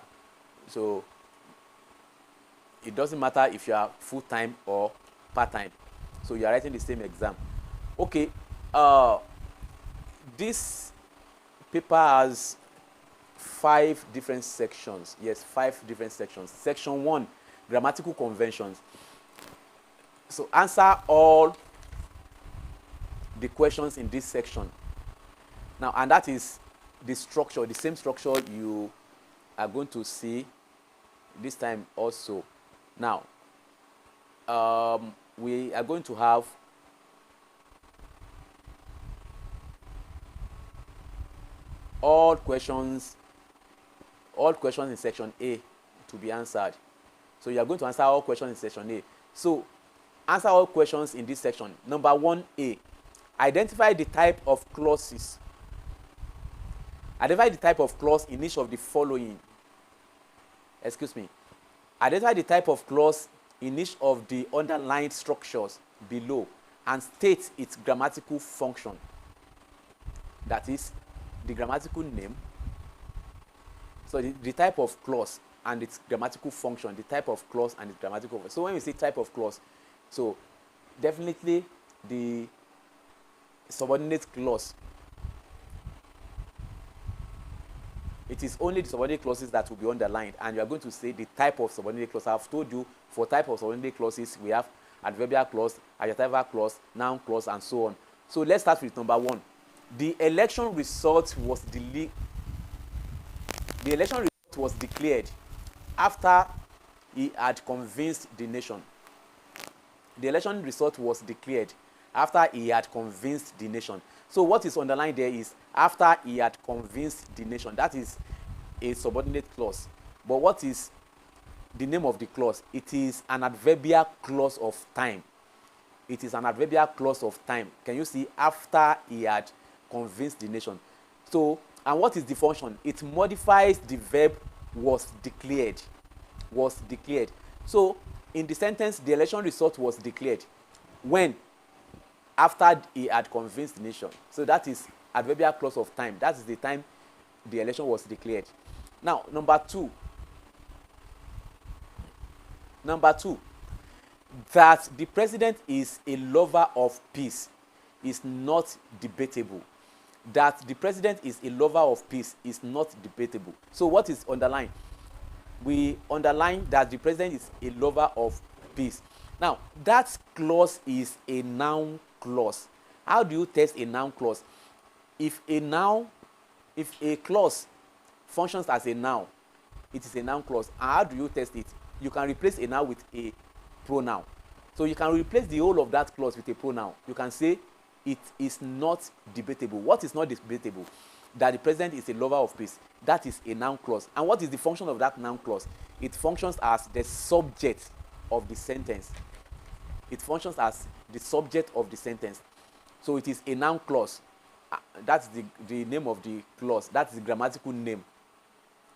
So, it doesn't matter if you are full-time or part-time. So, you are writing the same exam. Okay, this paper has 5 different sections. Yes, 5 different sections. Section 1, grammatical conventions. So answer all the questions in this section. Now, and that is the structure, the same structure you are going to see this time also. Now, we are going to have all questions in section A to be answered. So you are going to answer all questions in section A. So answer all questions in this section. Number 1A, identify the type of clauses. Identify the type of clause in each of the following. Excuse me. Identify the type of clause in each of the underlined structures below and state its grammatical function. That is the grammatical name. So the type of clause and its grammatical function, the type of clause and its grammatical function. So when we say type of clause, so definitely the subordinate clause. It is only the subordinate clauses that will be underlined, and you are going to say the type of subordinate clause. I have told you for type of subordinate clauses we have adverbial clause, adjectival clause, noun clause, and so on. So let's start with number 1. The election result was declared after he had convinced the nation. The election result was declared after he had convinced the nation. So what is underlined there is after he had convinced the nation. That is a subordinate clause. But what is the name of the clause? It is an adverbial clause of time. It is an adverbial clause of time. Can you see? After he had convinced the nation. So, and what is the function? It modifies the verb was declared. Was declared. So, in the sentence, the election result was declared. When? After he had convinced the nation. So that is adverbial clause of time. That is the time the election was declared. Now, number 2. Number 2. That the president is a lover of peace is not debatable. That the president is a lover of peace is not debatable. So what is underlined? We underline that the president is a lover of peace. Now, that clause is a noun clause. How do you test a noun clause? If a clause functions as a noun, it is a noun clause. And how do you test it? You can replace a noun with a pronoun. So you can replace the whole of that clause with a pronoun. You can say it is not debatable. What is not debatable? That the president is a lover of peace. That is a noun clause. And what is the function of that noun clause? It functions as the subject of the sentence. It functions as the subject of the sentence. So it is a noun clause. That's the name of the clause. That's the grammatical name.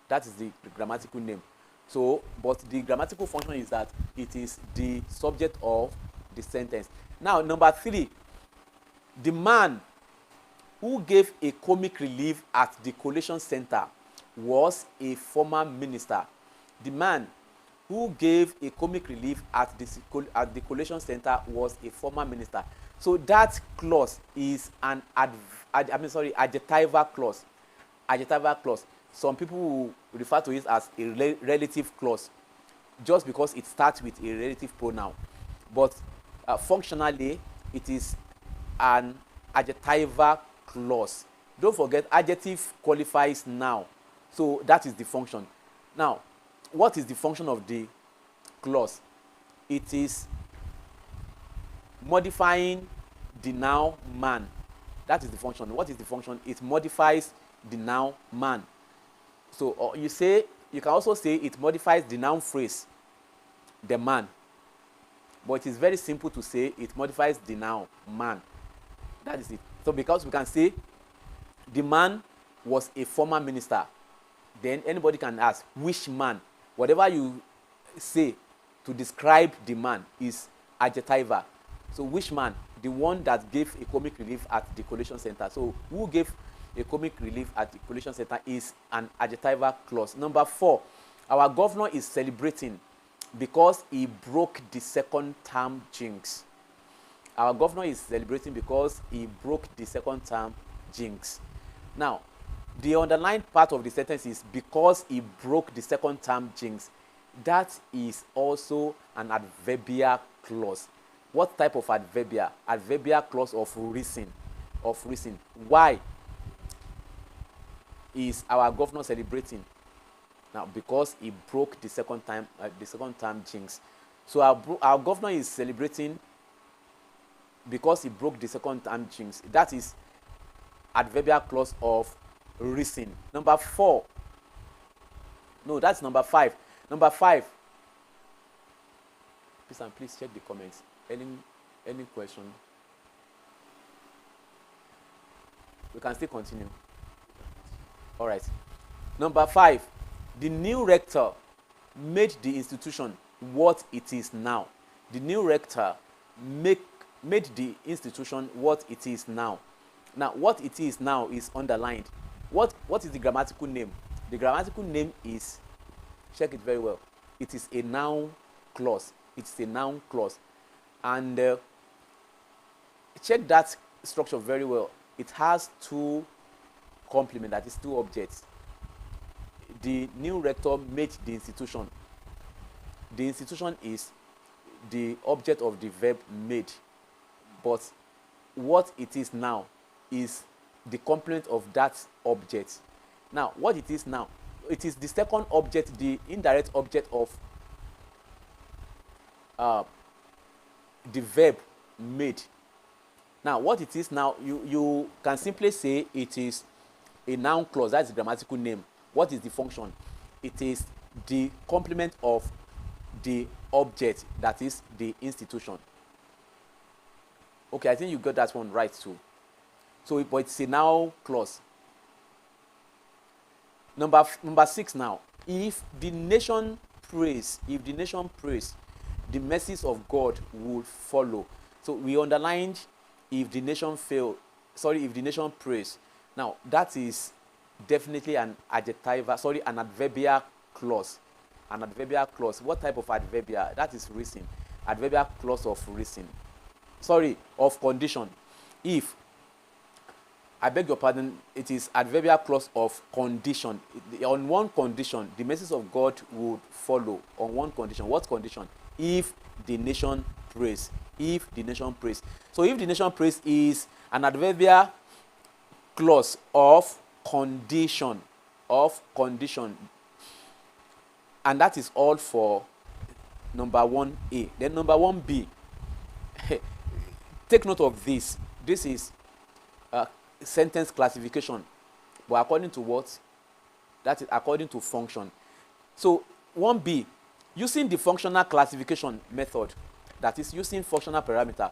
That is the grammatical name. So, but the grammatical function is that it is the subject of the sentence. Now, number 3, the man who gave a comic relief at the collation center was a former minister. The man who gave a comic relief at the collation center was a former minister. So that clause is an adjectival clause. Adjectival clause. Some people will refer to it as a relative clause, just because it starts with a relative pronoun. But functionally, it is an adjectival clause. Don't forget, adjective qualifies noun. So that is the function. Now, what is the function of the clause? It is modifying the noun man. That is the function. What is the function? It modifies the noun man. So you can also say it modifies the noun phrase, the man. But it is very simple to say it modifies the noun man. That is it. So because we can say the man was a former minister, then anybody can ask which man. Whatever you say to describe the man is adjectival. So which man? The one that gave a comic relief at the collation center. So who gave a comic relief at the collation center is an adjectival clause. Number 4, our governor is celebrating because he broke the second term jinx. Our governor is celebrating because he broke the second term jinx. Now, the underlined part of the sentence is because he broke the second term jinx. That is also an adverbial clause. What type of adverbial? Adverbial clause of reason. Why is our governor celebrating? Now, because he broke the second term jinx. So our governor is celebrating because he broke the second term jinx. That is adverbial clause of reason. Number 4. No, that's number 5. Number 5. Please check the comments. Any question? We can still continue. All right. Number 5. The new rector made the institution what it is now. The new rector made the institution what it is now. Now, what it is now is underlined. What is the grammatical name? The grammatical name is, check it very well, it is a noun clause. It's a noun clause. And check that structure very well. It has 2 complements, that is 2 objects. The new rector made the institution. The institution is the object of the verb made. But what it is now is the complement of that object. Now, what it is now, it is the second object, the indirect object of the verb made. Now, what it is now, you can simply say it is a noun clause. That's the grammatical name. What is the function? It is the complement of the object, that is the institution. Okay, I think you got that one right too. So, but it's a noun clause. Number 6 now. If the nation prays, the mercies of God will follow. So we underlined if the nation prays. Now that is definitely an adverbial clause. An adverbial clause. What type of adverbial? That is reason. Adverbial clause of reason. Of condition. If, I beg your pardon, it is adverbial clause of condition. On one condition, the mercies of God would follow. On one condition. What condition? If the nation prays. If the nation prays. So if the nation prays is an adverbial clause of condition. And that is all for number 1A. Then number 1B. Take note of this. This is sentence classification. But according to what? That is according to function. So 1B, using the functional classification method, that is using functional parameter,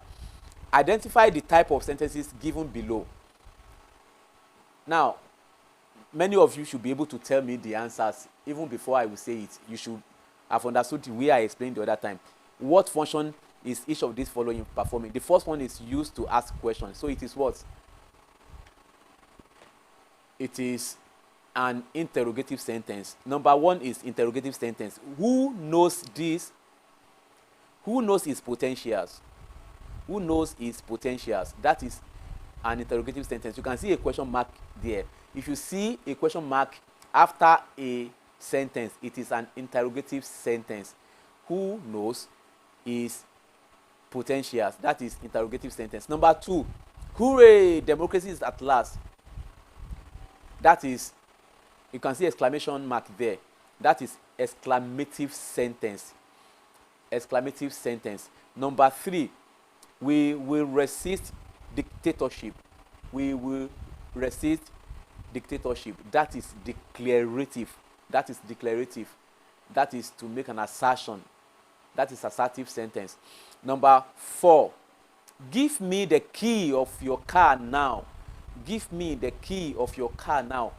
identify the type of sentences given below. Now, many of you should be able to tell me the answers even before I will say it. You should have understood the way I explained the other time. What function is each of these following performing? The first one is used to ask questions. So it is what? It is an interrogative sentence. Number 1 is interrogative sentence. Who knows this? Who knows its potentials? Who knows its potentials? That is an interrogative sentence. You can see a question mark there. If you see a question mark after a sentence, it is an interrogative sentence. Who knows its potentials? That is interrogative sentence. Number 2, hooray, democracy is at last. That is, you can see exclamation mark there. That is exclamative sentence. Exclamative sentence. Number 3, we will resist dictatorship. we will resist dictatorship. That is declarative. That is declarative. That is to make an assertion. That is assertive sentence. Number 4, give me the key of your car now. Give me the key of your car now.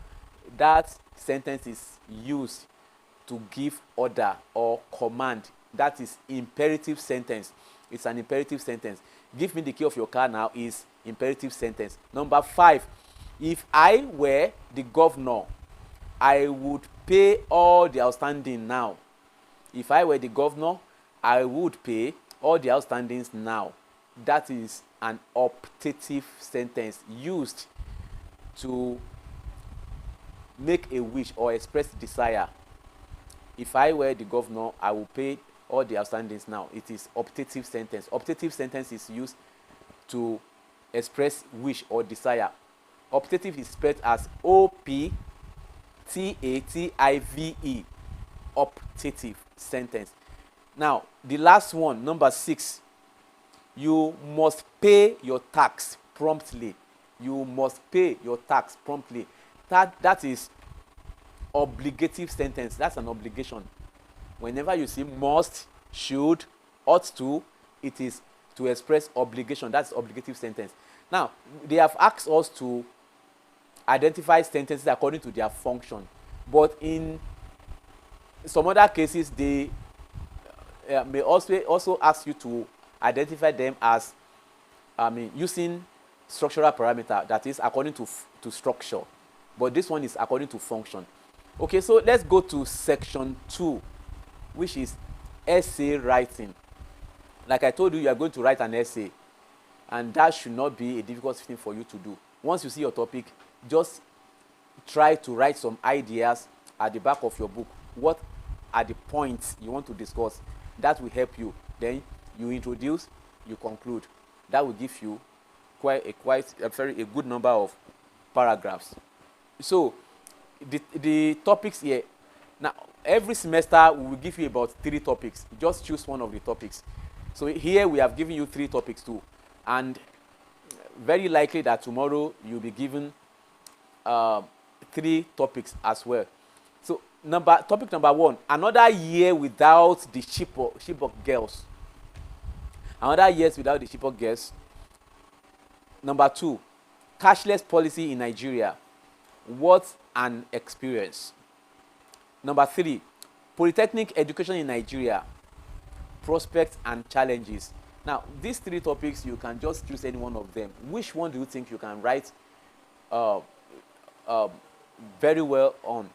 That sentence is used to give order or command. That is imperative sentence. It's an imperative sentence. Give me the key of your car now is imperative sentence. Number 5, if I were the governor, I would pay all the outstanding now. If I were the governor, I would pay all the outstandings now. That is an optative sentence used to make a wish or express desire. If I were the governor, I will pay all the outstandings now. It is optative sentence. Optative sentence is used to express wish or desire. Optative is spelled as optative. Optative sentence. Now, the last one, number 6. You must pay your tax promptly. You must pay your tax promptly. That is obligative sentence. That's an obligation. Whenever you see must, should, ought to, it is to express obligation. That's obligative sentence. Now, they have asked us to identify sentences according to their function. But in some other cases, they may also ask you to identify them as, using structural parameter, that is according to structure. But this one is according to function. Okay, so let's go to section 2, which is essay writing. Like I told you, you are going to write an essay, and that should not be a difficult thing for you to do. Once you see your topic, just try to write some ideas at the back of your book. What are the points you want to discuss? That will help you. Then you introduce, you conclude. That will give you a good number of paragraphs. So the topics here, now every semester we will give you about 3 topics. Just choose one of the topics. So here we have given you 3 topics too, and very likely that tomorrow you'll be given 3 topics as well. So topic number 1, another year without the Chibok girls. Another years without the Chibok girls. Number 2, cashless policy in Nigeria. What an experience. Number 3, polytechnic education in Nigeria. Prospects and challenges. Now, these 3 topics, you can just choose any one of them. Which one do you think you can write very well on?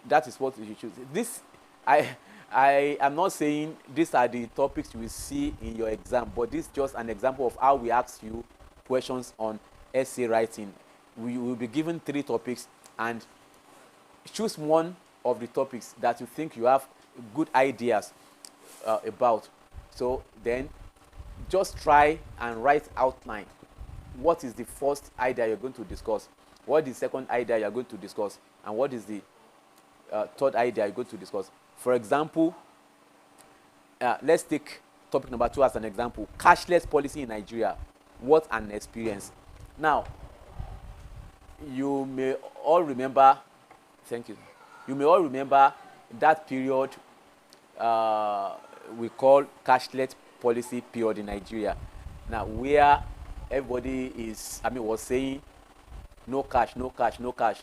That is what you should choose. This, I am not saying these are the topics you will see in your exam, but this is just an example of how we ask you questions on essay writing. We will be given 3 topics, and choose one of the topics that you think you have good ideas about. So then just try and write outline. What is the first idea you're going to discuss? What is the second idea you're going to discuss? And what is the third idea you're going to discuss? For example, let's take topic number 2 as an example. Cashless policy in Nigeria. What an experience. Now, you may all remember, thank you. You may all remember that period we call cashless policy period in Nigeria. Now, where everybody was saying no cash, no cash, no cash.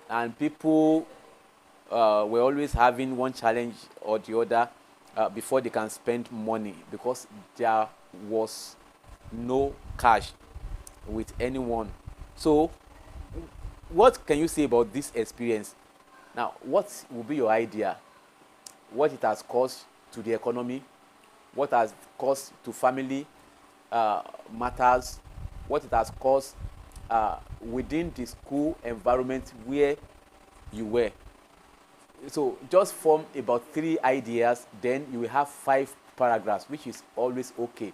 And people were always having one challenge or the other before they can spend money, because there was no cash with anyone. So, what can you say about this experience? Now, what will be your idea? What it has caused to the economy? What has caused to family matters? What it has caused within the school environment where you were? So just form about 3 ideas, then you will have 5 paragraphs, which is always okay.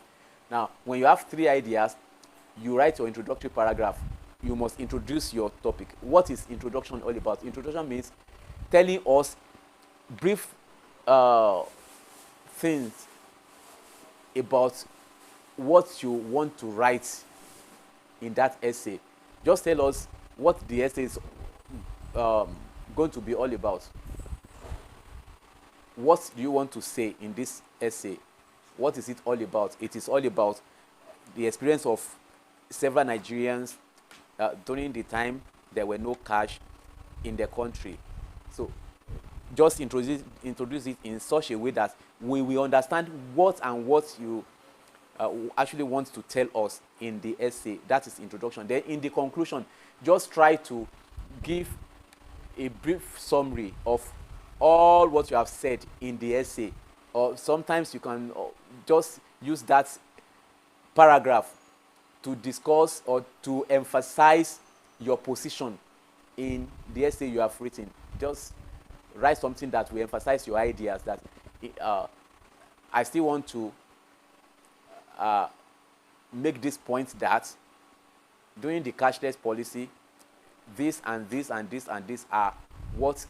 Now, when you have 3 ideas, you write your introductory paragraph. You must introduce your topic. What is introduction all about? Introduction means telling us brief things about what you want to write in that essay. Just tell us what the essay is going to be all about. What do you want to say in this essay? What is it all about? It is all about the experience of several Nigerians during the time there were no cash in the country. So just introduce it in such a way that we will understand what you actually want to tell us in the essay. That is introduction. Then in the conclusion, just try to give a brief summary of all what you have said in the essay. Or sometimes you can just use that paragraph to discuss or to emphasize your position in the essay you have written. Just write something that will emphasize your ideas, that I still want to make this point that during the cashless policy, this and this and this and this are what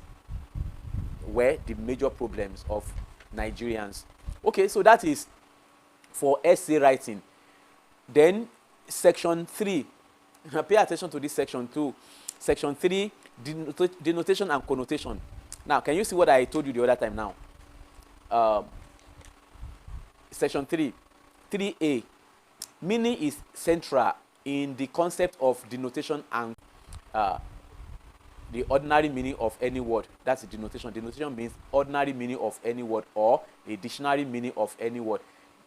were the major problems of Nigerians. Okay, so that is for essay writing. Then section 3, pay attention to this section too. Section 3, denotation and connotation. Now, can you see what I told you the other time now? Section 3, 3a, meaning is central in the concept of denotation and the ordinary meaning of any word. That's denotation. Denotation means ordinary meaning of any word or a dictionary meaning of any word.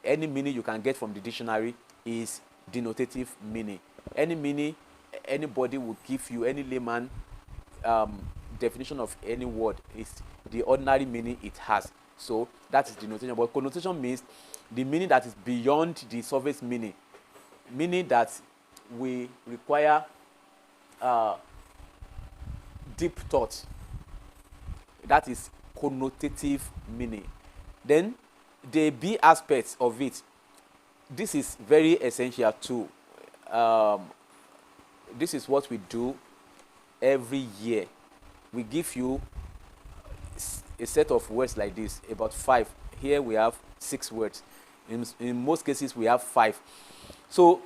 Any meaning you can get from the dictionary is denotative meaning. Any meaning anybody would give you, any layman definition of any word is the ordinary meaning it has. So that is denotation. But connotation means the meaning that is beyond the surface meaning, meaning that we require deep thought. That is connotative meaning. Then the B aspects of it, this is very essential too. This is what we do every year. We give you a set of words like this, about 5. Here we have 6 words. In most cases, we have 5. So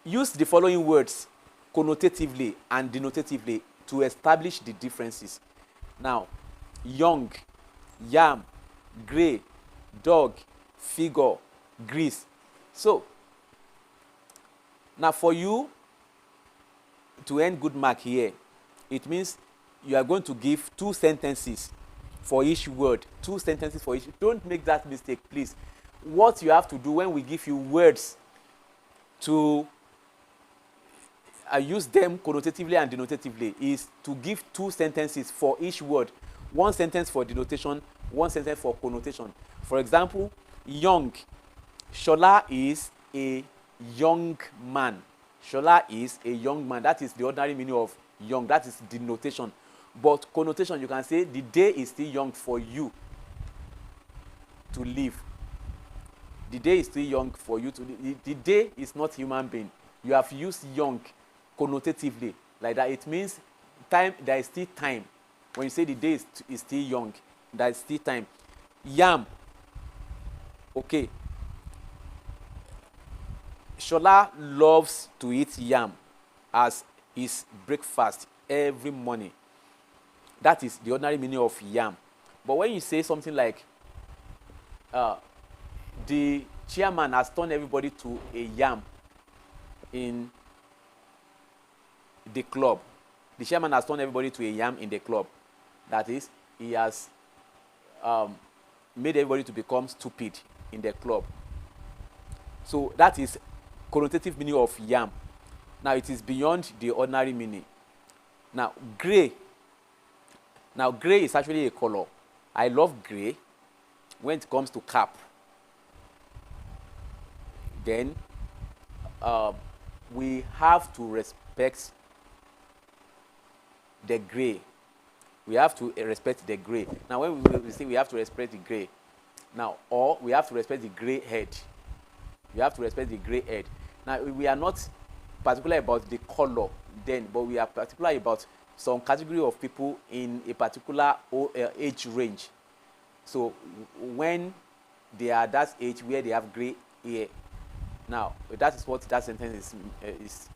use the following words connotatively and denotatively to establish the differences. Now, young, yam, gray, dog, figure, grease. So, now for you to earn good mark here, it means you are going to give 2 sentences for each word. 2 sentences for each. Don't make that mistake, please. What you have to do when we give you words to use them connotatively and denotatively is to give 2 sentences for each word. 1 sentence for denotation, 1 sentence for connotation. For example, young. Shola is a young man. Shola is a young man. That is the ordinary meaning of young. That is denotation. But connotation, you can say the day is still young for you to live. The day is still young for you to live. The day is not human being. You have used young connotatively like that. It means time. There is still time. When you say the day is still young, there is still time. Yam. Okay. Shola loves to eat yam as his breakfast every morning. That is the ordinary meaning of yam. But when you say something like the chairman has turned everybody to a yam in the club. The chairman has turned everybody to a yam in the club. That is, he has made everybody to become stupid in the club. So that is connotative meaning of yam. Now it is beyond the ordinary meaning. Now gray. Now gray is actually a color. I love gray when it comes to cap. Then we have to respect the gray. We have to respect the gray. Now when we say we have to respect the gray, now, or we have to respect the gray head. We have to respect the gray head. Now we are not particular about the color then, but we are particular about some category of people in a particular age range. So when they are that age where they have gray hair, Now, that is what that sentence is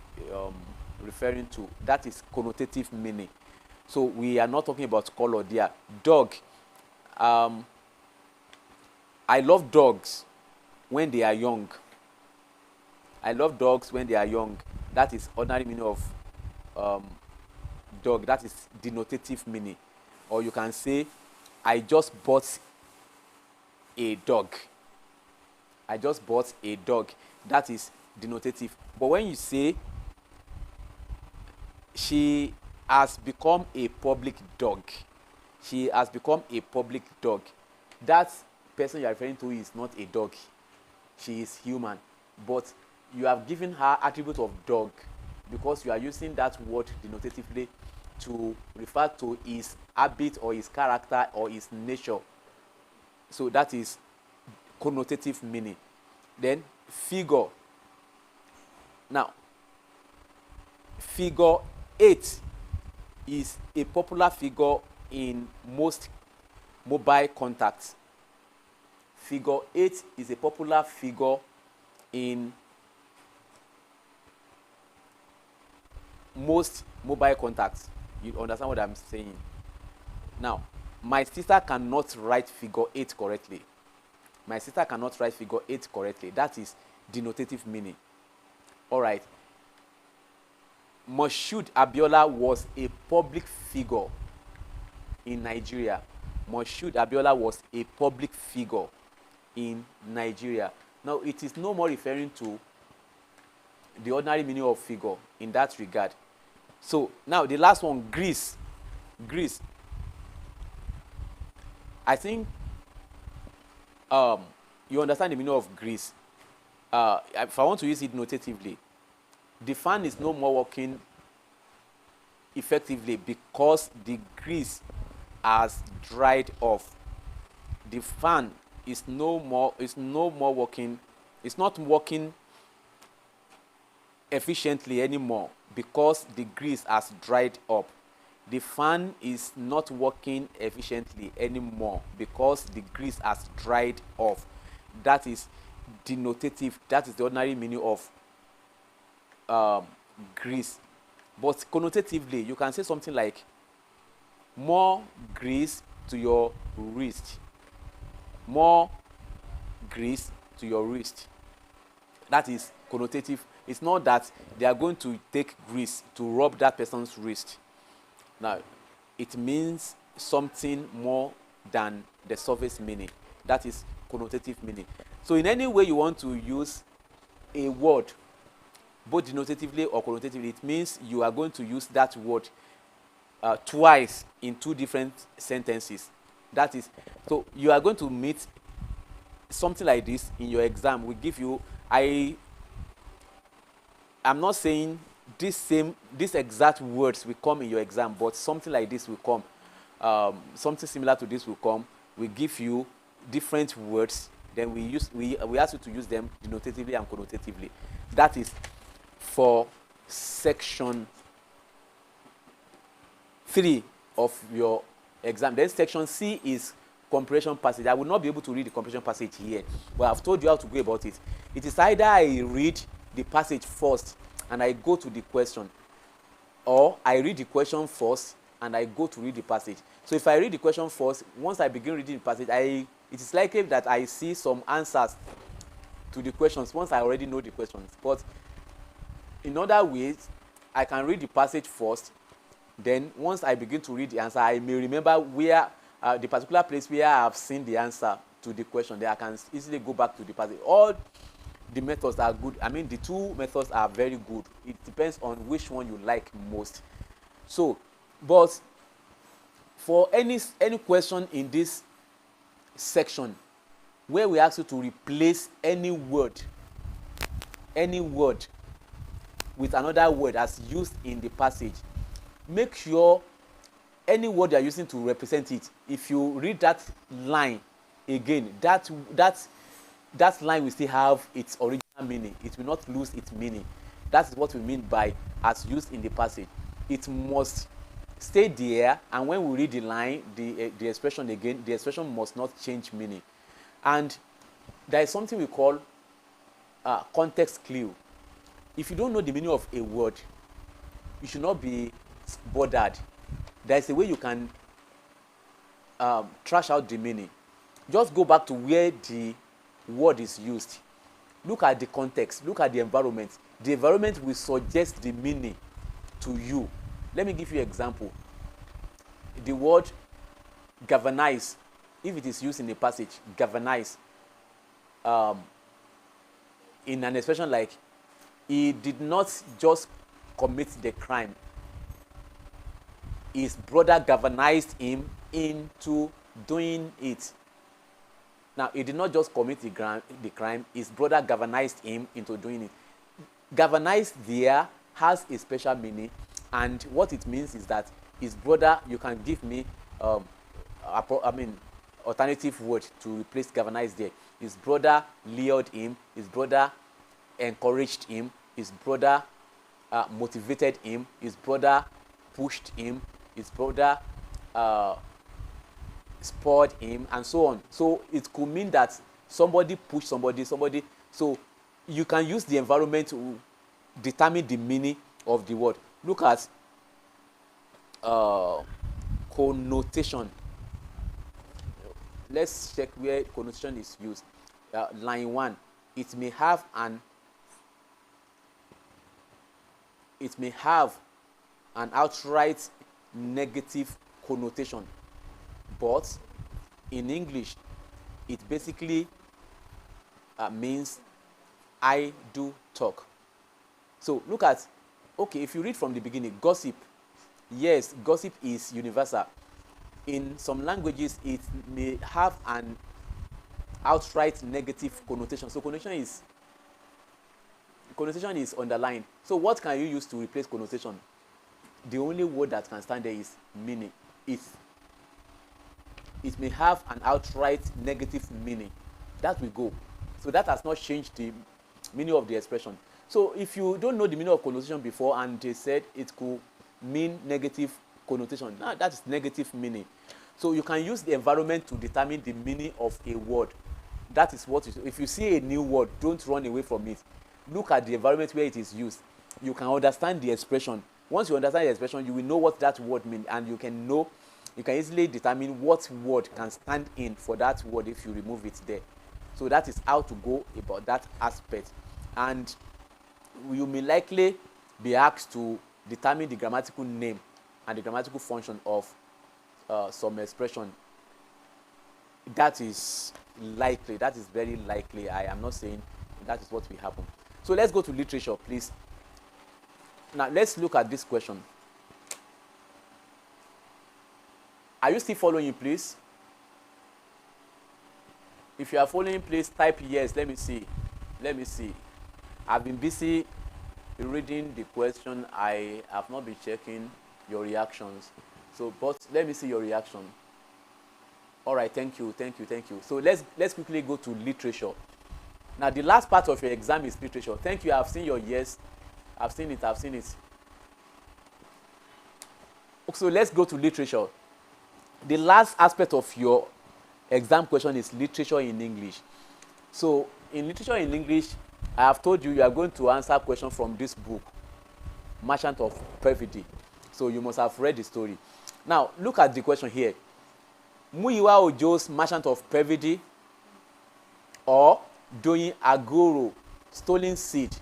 referring to. That is connotative meaning. So we are not talking about color there. Dog. I love dogs when they are young. I love dogs when they are young. That is ordinary meaning of dog. That is denotative meaning. Or you can say, I just bought a dog. I just bought a dog. That is denotative. But when you say, she has become a public dog, she has become a public dog, that person you are referring to is not a dog. She is human. But you have given her attribute of dog because you are using that word denotatively to refer to his habit or his character or his nature. So that is connotative meaning. Then figure. Now, figure 8 is a popular figure in most mobile contacts. Figure 8 is a popular figure in most mobile contacts. You understand what I'm saying? Now, my sister cannot write figure 8 correctly. My sister cannot write figure 8 correctly. That is denotative meaning. All right. Moshood Abiola was a public figure in Nigeria. Moshood Abiola was a public figure in Nigeria. Now, it is no more referring to the ordinary meaning of figure in that regard. So, now the last one, Greece. Greece. I think you understand the meaning of Greece. If I want to use it notatively, the fan is no more working effectively because the grease has dried off. The fan is no more working. It's not working efficiently anymore because the grease has dried up. The fan is not working efficiently anymore because the grease has dried off. That is denotative. That is the ordinary meaning of grease. But connotatively, you can say something like, more grease to your wrist. More grease to your wrist. That is connotative. It's not that they are going to take grease to rub that person's wrist. Now, it means something more than the surface meaning. That is connotative meaning. So in any way you want to use a word, both denotatively or connotatively, it means you are going to use that word twice in two different sentences. That is, so you are going to meet something like this in your exam. We give you, I'm not saying these exact words will come in your exam, but something like this will come. Something similar to this will come. We give you different words, then we ask you to use them denotatively and connotatively. That is for section 3 of your exam. Then section C is comprehension passage. I will not be able to read the comprehension passage here, but I've told you how to go about it. It is either I read the passage first and I go to the question, or I read the question first and I go to read the passage. So if I read the question first, once I begin reading the passage, it is likely that I see some answers to the questions once I already know the questions. But in other ways, I can read the passage first, then once I begin to read the answer, I may remember where the particular place where I have seen the answer to the question. Then I can easily go back to the passage. All the methods are good. I mean, the two methods are very good. It depends on which one you like most. So, but for any question in this section where we ask you to replace any word with another word as used in the passage, make sure any word you are using to represent it, if you read that line again, that line will still have its original meaning. It will not lose its meaning. That is what we mean by as used in the passage. It must stay there, and when we read the line, the expression again, the expression must not change meaning. And there is something we call context clue. If you don't know the meaning of a word, you should not be bothered. There is a way you can trash out the meaning. Just go back to where the word is used. Look at the context. Look at the environment. The environment will suggest the meaning to you. Let me give you an example. The word galvanize, if it is used in a passage, galvanize, in an expression like, he did not just commit the crime, his brother galvanized him into doing it. Now, he did not just commit the crime, his brother galvanized him into doing it. Galvanized there has a special meaning, and what it means is that his brother, you can give me alternative word to replace galvanized there. His brother lured him, his brother encouraged him, his brother motivated him, his brother pushed him, his brother spurred him, and so on. So it could mean that somebody pushed somebody. So you can use the environment to determine the meaning of the word. Look at connotation. Let's check where connotation is used. Line 1. It may have an outright negative connotation, but in English it basically means I do talk. So look at, okay, if you read from the beginning, gossip. Yes, gossip is universal. In some languages it may have an outright negative connotation. So connotation is underlined. So what can you use to replace connotation? The only word that can stand there is meaning. It may have an outright negative meaning. That will go. So that has not changed the meaning of the expression. So if you don't know the meaning of connotation before and they said it could mean negative connotation, now that is negative meaning. So you can use the environment to determine the meaning of a word. That is what if you see a new word, don't run away from it. Look at the environment where it is used. You can understand the expression. Once you understand the expression, you will know what that word means, and you can easily determine what word can stand in for that word if you remove it there. So that is how to go about that aspect. And you may likely be asked to determine the grammatical name and the grammatical function of some expression. That is likely. That is very likely. I am not saying that is what will happen. So let's go to literature, please. Now let's look at this question. Are you still following, please? If you are following, please type yes. Let me see. I've been busy reading the question. I have not been checking your reactions. So, but let me see your reaction. All right, thank you. So let's quickly go to literature. Now the last part of your exam is literature. Thank you. I've seen your yes. I've seen it. So let's go to literature. The last aspect of your exam question is literature in English. So in literature in English, I have told you are going to answer questions from this book, Merchant of Perfidy. So you must have read the story. Now look at the question here. Muyiwa Ojo's Merchant of Perfidy, or Doyin Agoro, Stolen Seed,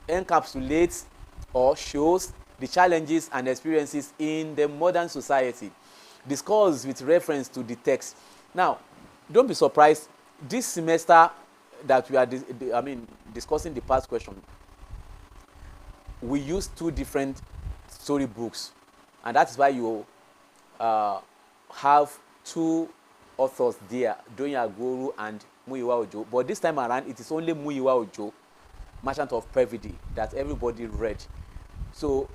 encapsulates or shows the challenges and experiences in the modern society. Discuss with reference to the text. Now, don't be surprised. This semester that we are discussing the past question, we use two different storybooks, and that is why you have two authors there, Doyin Agoro and Muyiwa Ojo. But this time around, it is only Muyiwa Ojo, Merchant of Perfidy, that everybody read. So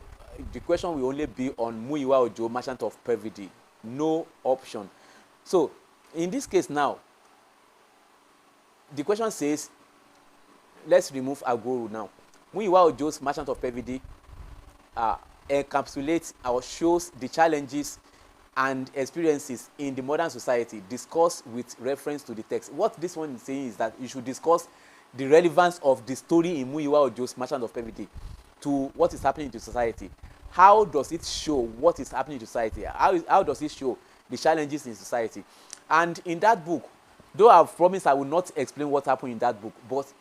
the question will only be on Muyiwa Ojo, Merchant of Perfidy. No option. So in this case now, the question says, let's remove Agoro now. Muyiwa Ojo's Merchant of Perfidy encapsulates or shows the challenges and experiences in the modern society. Discuss with reference to the text. What this one is saying is that you should discuss the relevance of the story in Muyiwa Ojo's Merchant of Pevity to what is happening in the society. How does it show what is happening in society? How does it show the challenges in society? And in that book, though I've promised I will not explain what happened in that book, but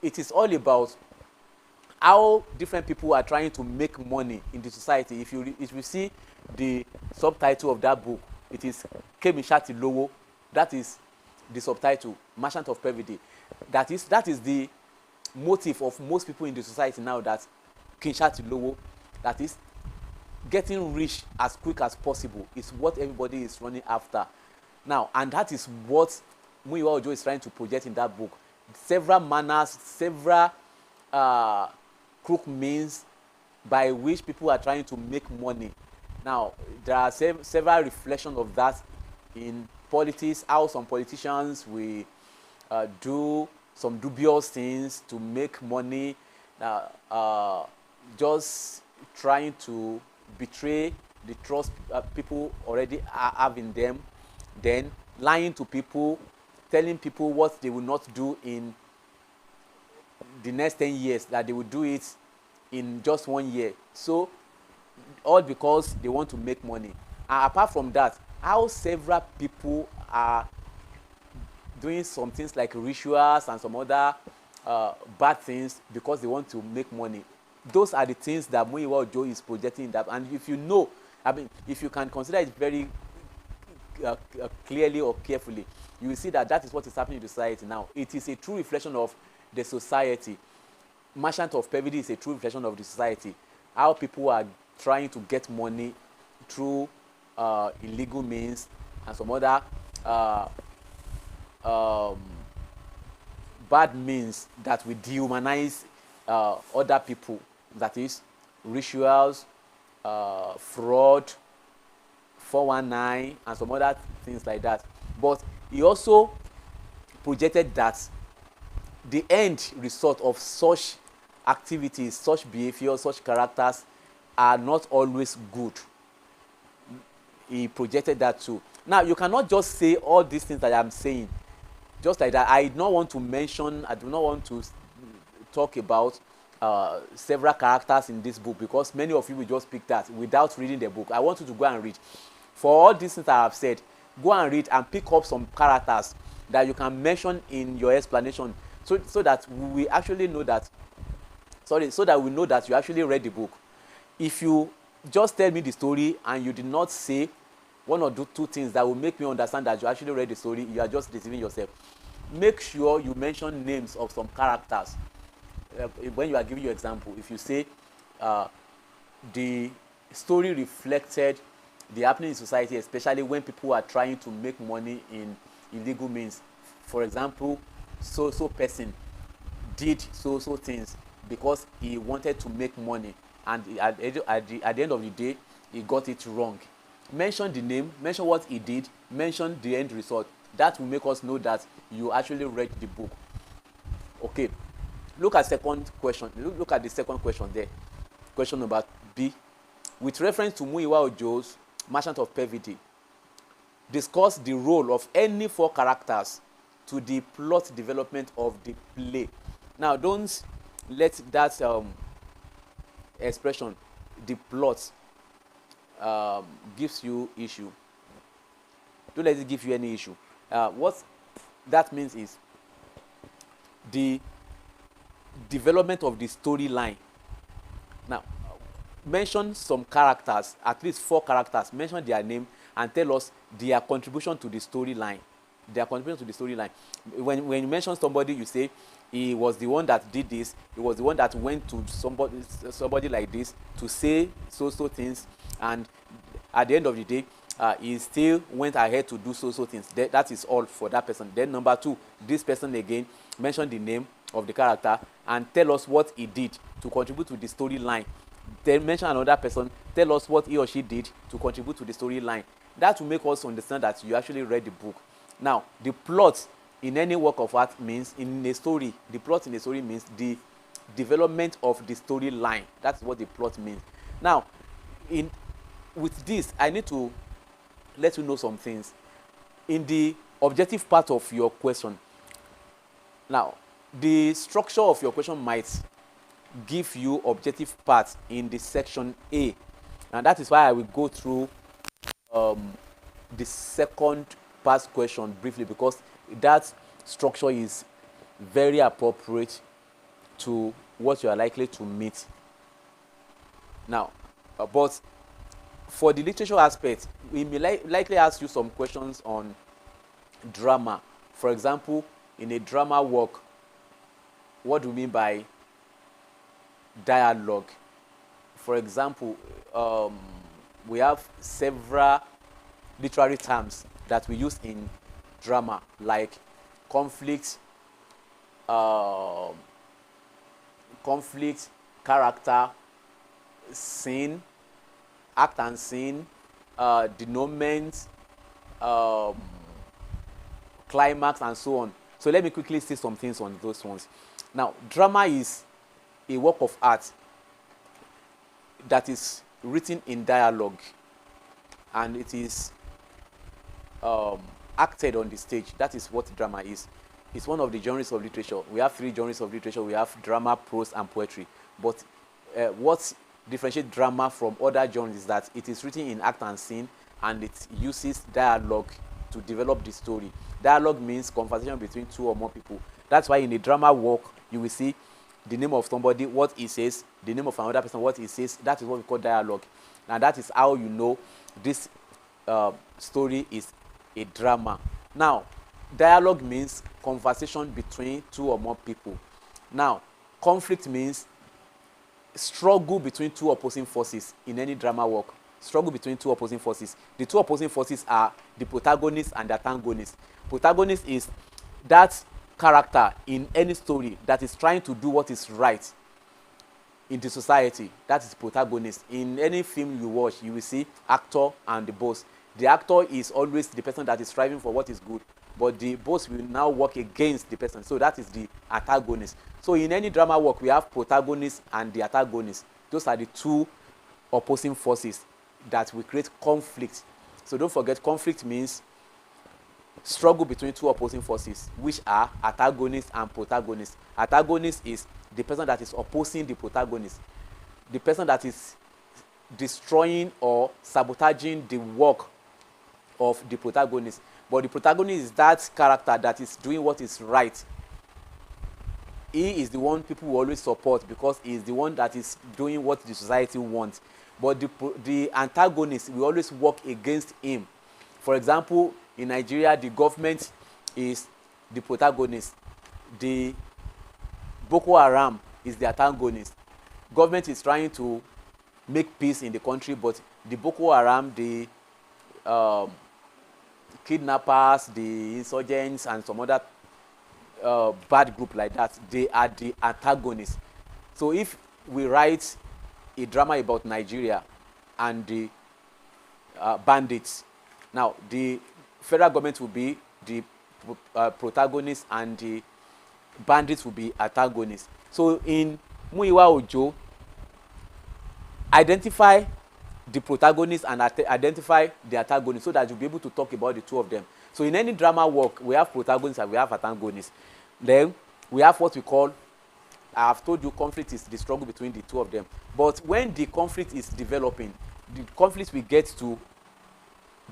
it is all about how different people are trying to make money in the society. If you see the subtitle of that book, it is Kemishati Lowo. That is the subtitle, Merchant of Pevity. That is the motive of most people in the society now, that Kinshati Lowo, that is getting rich as quick as possible, is what everybody is running after now. And that is what Muyiwa Ojo is trying to project in that book. Several manners, several crook means by which people are trying to make money. Now, there are several reflections of that in politics, how some politicians will do some dubious things to make money, just trying to betray the trust people already have in them, then lying to people, telling people what they will not do in the next 10 years, that they will do it in just 1 year. So all because they want to make money. And apart from that, how several people are doing some things like rituals and some other bad things because they want to make money. Those are the things that Muyiwa Ojo is projecting in that. And if you know, I mean, if you can consider it very clearly or carefully, you will see that that is what is happening in society now. It is a true reflection of the society. Merchant of Pevity is a true reflection of the society. How people are trying to get money through illegal means and some other bad means that will dehumanize other people. That is rituals, fraud, 419, and some other things like that. But he also projected that the end result of such activities, such behavior, such characters are not always good. He projected that too. Now, you cannot just say all these things that I'm saying just like that. I do not want to talk about several characters in this book, because many of you will just pick that without reading the book. I want you to go and read. For all these things that I have said, go and read and pick up some characters that you can mention in your explanation, so that we actually know that, so that we know that you actually read the book. If you just tell me the story and you did not say one or two things that will make me understand that you actually read the story, you are just deceiving yourself. Make sure you mention names of some characters. When you are giving your example, if you say the story reflected the happening in society, especially when people are trying to make money in illegal means. For example, so person did so things because he wanted to make money, and at the end of the day, he got it wrong. Mention the name, mention what he did, mention the end result. That will make us know that you actually read the book. Okay. Look at second question. Look at the second question there. Question number B. With reference to Muyiwa Ojo's Merchant of Pevity, discuss the role of any 4 characters to the plot development of the play. Now, don't let that expression, the plot, gives you issue. Don't let it give you any issue. What that means is the development of the storyline. Now, mention some characters, at least 4 characters, mention their name and tell us their contribution to the storyline. Their contribution to the storyline. When you mention somebody, you say he was the one that did this, he was the one that went to somebody like this to say so things, and at the end of the day, he still went ahead to do so things. That is all for that person. Then number 2, this person again, mention the name of the character and tell us what he did to contribute to the storyline. Then mention another person, tell us what he or she did to contribute to the storyline. That will make us understand that you actually read the book. Now, the plot in any work of art means, in a story, the plot in a story means the development of the storyline. That's what the plot means. Now, with this, I need to let you know some things. In the objective part of your question, now, the structure of your question might give you objective parts in the section A. And that is why I will go through the second past question briefly, because that structure is very appropriate to what you are likely to meet. Now, but for the literature aspect, we may likely ask you some questions on drama. For example, in a drama work, what do we mean by dialogue? For example, we have several literary terms that we use in drama, like conflict, character, scene, act and scene, denouement, climax, and so on. So let me quickly say some things on those ones. Now, drama is a work of art that is written in dialogue, and it is acted on the stage. That is what drama is. It's one of the genres of literature. We have 3 genres of literature. We have drama, prose, and poetry. But what differentiates drama from other genres is that it is written in act and scene, and it uses dialogue to develop the story. Dialogue means conversation between 2 or more people. That's why in a drama work, you will see the name of somebody, what he says, the name of another person, what he says. That is what we call dialogue. And that is how you know this story is a drama. Now, dialogue means conversation between 2 or more people. Now, conflict means struggle between 2 opposing forces in any drama work. Struggle between 2 opposing forces. The 2 opposing forces are the protagonist and the antagonist. Protagonist is that character in any story that is trying to do what is right in the society. That is protagonist. In any film you watch, you will see actor and the boss. The actor is always the person that is striving for what is good, but the boss will now work against the person. So that is the antagonist. So in any drama work, we have protagonist and the antagonist. Those are the 2 opposing forces that will create conflict. So don't forget, conflict means struggle between 2 opposing forces, which are antagonist and protagonist. Antagonist is the person that is opposing the protagonist, the person that is destroying or sabotaging the work of the protagonist. But the protagonist is that character that is doing what is right. He is the one people will always support because he is the one that is doing what the society wants. But the antagonist will always work against him. For example, in Nigeria, the government is the protagonist. The Boko Haram is the antagonist. Government is trying to make peace in the country, but the Boko Haram, the kidnappers, the insurgents, and some other bad group like that, they are the antagonists. So if we write a drama about Nigeria and the bandits, now the federal government will be the protagonist and the bandits will be antagonists. So in Muyiwa Ojo, identify the protagonist and identify the antagonist so that you'll be able to talk about the 2 of them. So in any drama work, we have protagonists and we have antagonists. Then we have what we call, I have told you, conflict is the struggle between the 2 of them. But when the conflict is developing, the conflict will get to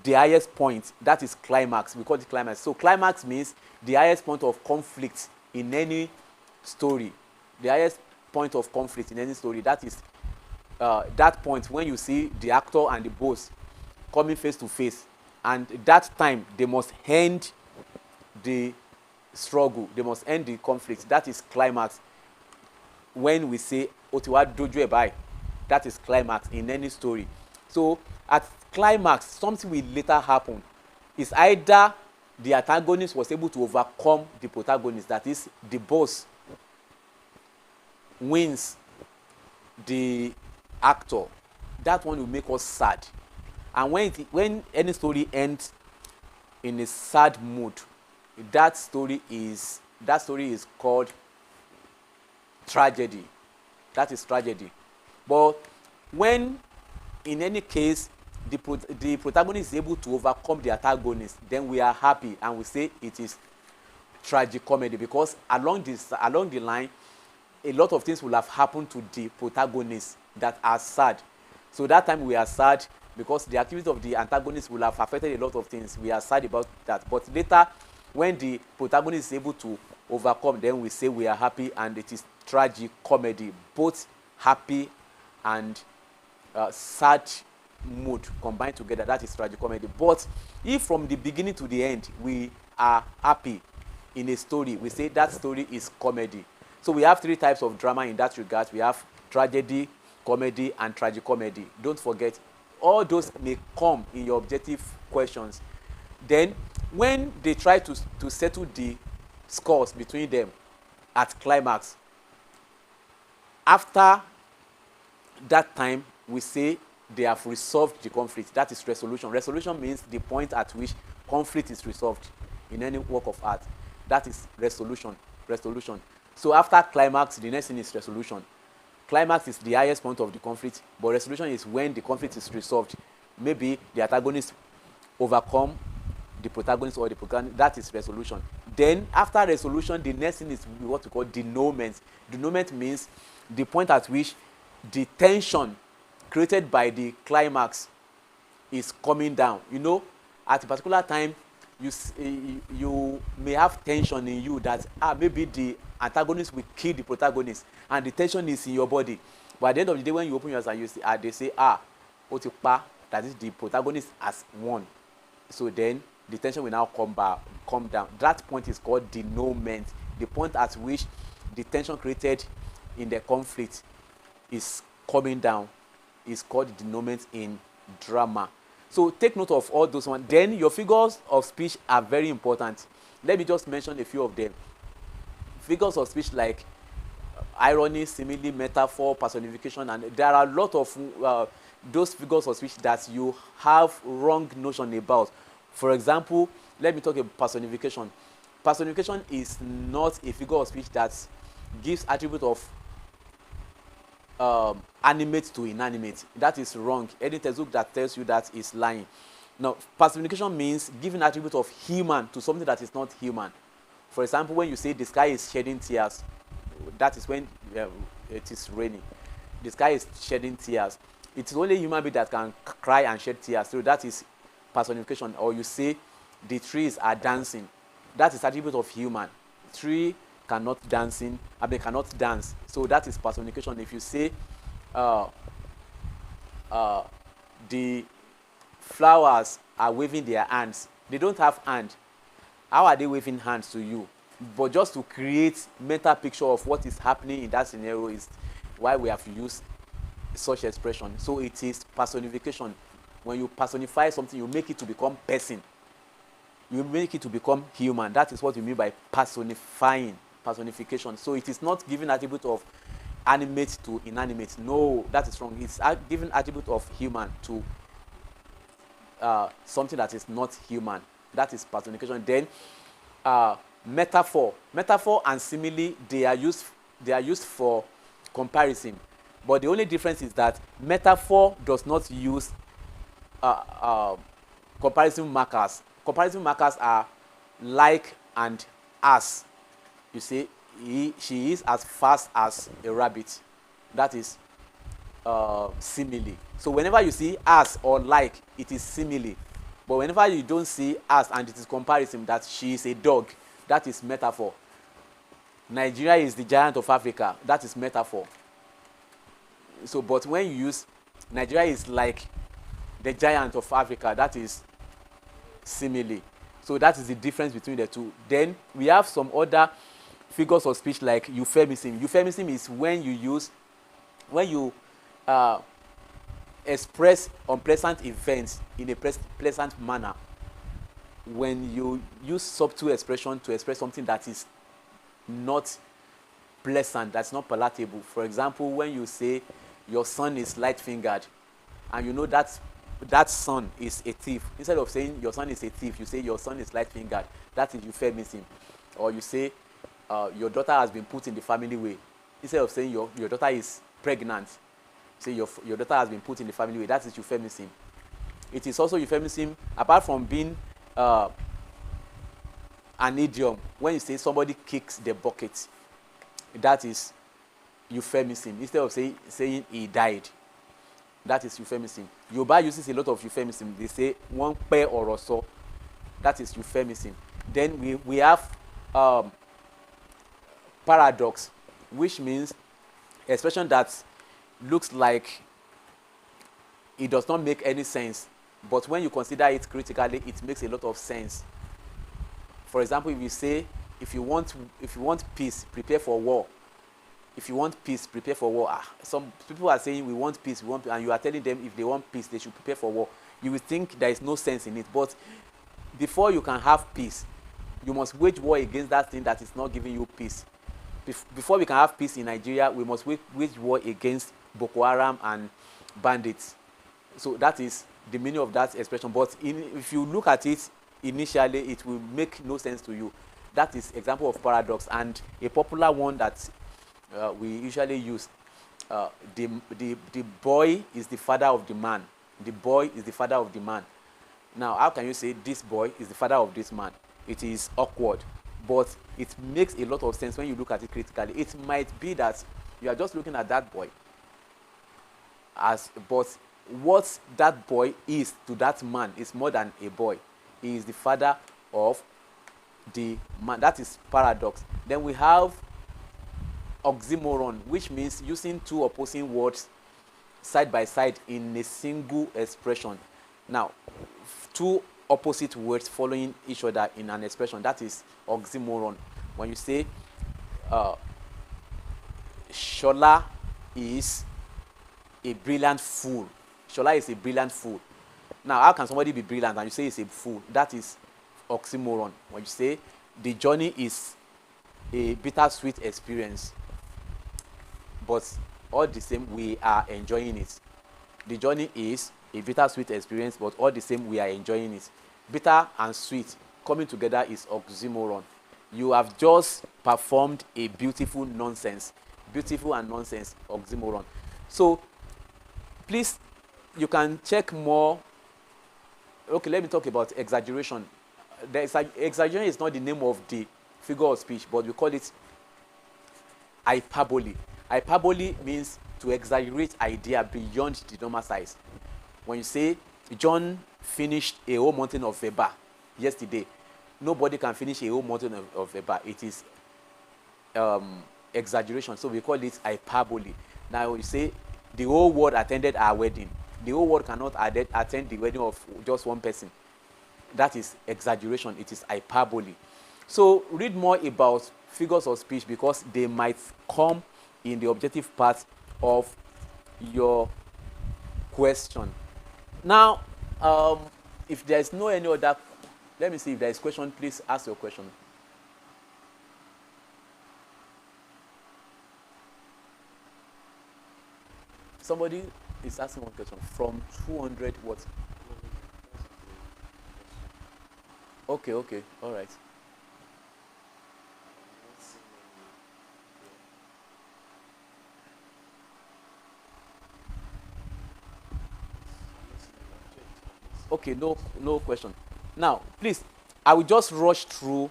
the highest point, that is climax. We call it climax. So climax means the highest point of conflict in any story. The highest point of conflict in any story, that is that point when you see the actor and the boss coming face to face, and that time they must end the struggle, they must end the conflict. That is climax. When we say Otiwa Doju Ebai, that is climax in any story. So at climax, something will later happen. It's either the antagonist was able to overcome the protagonist, that is, the boss wins the actor. That one will make us sad. And when any story ends in a sad mood, that story is called tragedy. That is tragedy. But when, in any case, the protagonist is able to overcome the antagonist, then we are happy and we say it is tragicomedy, because along the line a lot of things will have happened to the protagonist that are sad. So that time we are sad because the activity of the antagonist will have affected a lot of things. We are sad about that. But later, when the protagonist is able to overcome, then we say we are happy, and it is tragicomedy. Both happy and sad mood combined together, that is tragicomedy. But if from the beginning to the end we are happy in a story, we say that story is comedy. So we have three types of drama in that regard. We have tragedy, comedy, and tragicomedy. Don't forget, all those may come in your objective questions. Then when they try to settle the scores between them at climax, after that time we say they have resolved the conflict. That is resolution. Resolution means the point at which conflict is resolved in any work of art. That is resolution. So after climax, the next thing is resolution. Climax is the highest point of the conflict, but resolution is when the conflict is resolved. Maybe the antagonist overcome the protagonist, or the protagonist. That is resolution. Then after resolution, the next thing is what we call denouement. Denouement means the point at which the tension created by the climax is coming down. You know, at a particular time, you may have tension in you that maybe the antagonist will kill the protagonist, and the tension is in your body. But at the end of the day, when you open your eyes and you see, they say, otipa, that is the protagonist has won. So then the tension will now come down. That point is called denouement. The point at which the tension created in the conflict is coming down is called denouement in drama. So take note of all those ones. Then your figures of speech are very important. Let me just mention a few of them. Figures of speech like irony, simile, metaphor, personification, and there are a lot of those figures of speech that you have wrong notion about. For example, let me talk about personification. Personification is not a figure of speech that gives attribute of animate to inanimate. That is wrong. Any textbook that tells you that is lying. Now, personification means giving attribute of human to something that is not human. For example, when you say the sky is shedding tears, that is when it is raining. The sky is shedding tears. It is only human being that can cry and shed tears. So that is personification. Or you say the trees are dancing. That is attribute of human. Tree cannot cannot dance. So that is personification. If you say the flowers are waving their hands, they don't have hand. How are they waving hands to you? But just to create mental picture of what is happening in that scenario is why we have used such expression. So it is personification. When you personify something, you make it to become person. You make it to become human. That is what you mean by personifying, personification. So it is not giving attribute of animate to inanimate. No, that is wrong. It's giving attribute of human to something that is not human. That is personification. Then metaphor and simile, they are used for comparison, but the only difference is that metaphor does not use comparison markers. Comparison markers are like and as. You say she is as fast as a rabbit. That is simile. So whenever you see as or like, it is simile. But whenever you don't see as and it is comparison, that she is a dog, that is metaphor. Nigeria is the giant of Africa, that is metaphor. So, but when you use Nigeria is like the giant of Africa, that is simile. So that is the difference between the two. Then we have some other figures of speech like euphemism. Euphemism is when you express unpleasant events in a pleasant manner. When you use subtle expression to express something that is not pleasant, that's not palatable. For example, when you say your son is light-fingered, and you know that son is a thief. Instead of saying your son is a thief, you say your son is light-fingered. That is euphemism. Or you say your daughter has been put in the family way. Instead of saying your daughter is pregnant, say your daughter has been put in the family way. That is euphemism. It is also euphemism, apart from being an idiom. When you say somebody kicks the bucket, that is euphemism. Instead of saying he died, that is euphemism. Yoruba uses a lot of euphemism. They say one pe or so. That is euphemism. Then we have paradox, which means expression that looks like it does not make any sense, but when you consider it critically, it makes a lot of sense. For example, if you say, if you want peace, prepare for war. If you want peace, prepare for war. Some people are saying we want peace, and you are telling them if they want peace, they should prepare for war. You will think there is no sense in it, but before you can have peace, you must wage war against that thing that is not giving you peace. Before we can have peace in Nigeria, we must wage war against Boko Haram and bandits. So that is the meaning of that expression. But if you look at it initially, it will make no sense to you. That is example of paradox, and a popular one that we usually use. The boy is the father of the man. The boy is the father of the man. Now, how can you say this boy is the father of this man? It is awkward, but it makes a lot of sense when you look at it critically. It might be that you are just looking at that boy but what that boy is to that man is more than a boy. He is the father of the man. That is paradox. Then we have oxymoron, which means using two opposing words side by side in a single expression. Now, two opposite words following each other in an expression, that is oxymoron. When you say Shola is a brilliant fool. Shola is a brilliant fool. Now, how can somebody be brilliant and you say he's a fool? That is oxymoron. When you say the journey is a bittersweet experience, but all the same we are enjoying it. The journey is a bittersweet experience, but all the same we are enjoying it. Bitter and sweet coming together is oxymoron. You have just performed a beautiful nonsense. Beautiful and nonsense, oxymoron. So please, you can check more. Okay, let me talk about exaggeration. Exaggeration is not the name of the figure of speech, but we call it hyperbole. Hyperbole means to exaggerate idea beyond the normal size. When you say John finished a whole mountain of Eba yesterday, nobody can finish a whole mountain of Eba. It is exaggeration, so we call it hyperbole. Now you say the whole world attended our wedding. The whole world cannot attend the wedding of just one person. That is exaggeration. It is hyperbole. So read more about figures of speech because they might come in the objective part of your question. Now, if there is no any other, let me see if there is question. Please ask your question. Somebody is asking one question. From 200 what? Okay, all right. Okay, no question. Now, please, I will just rush through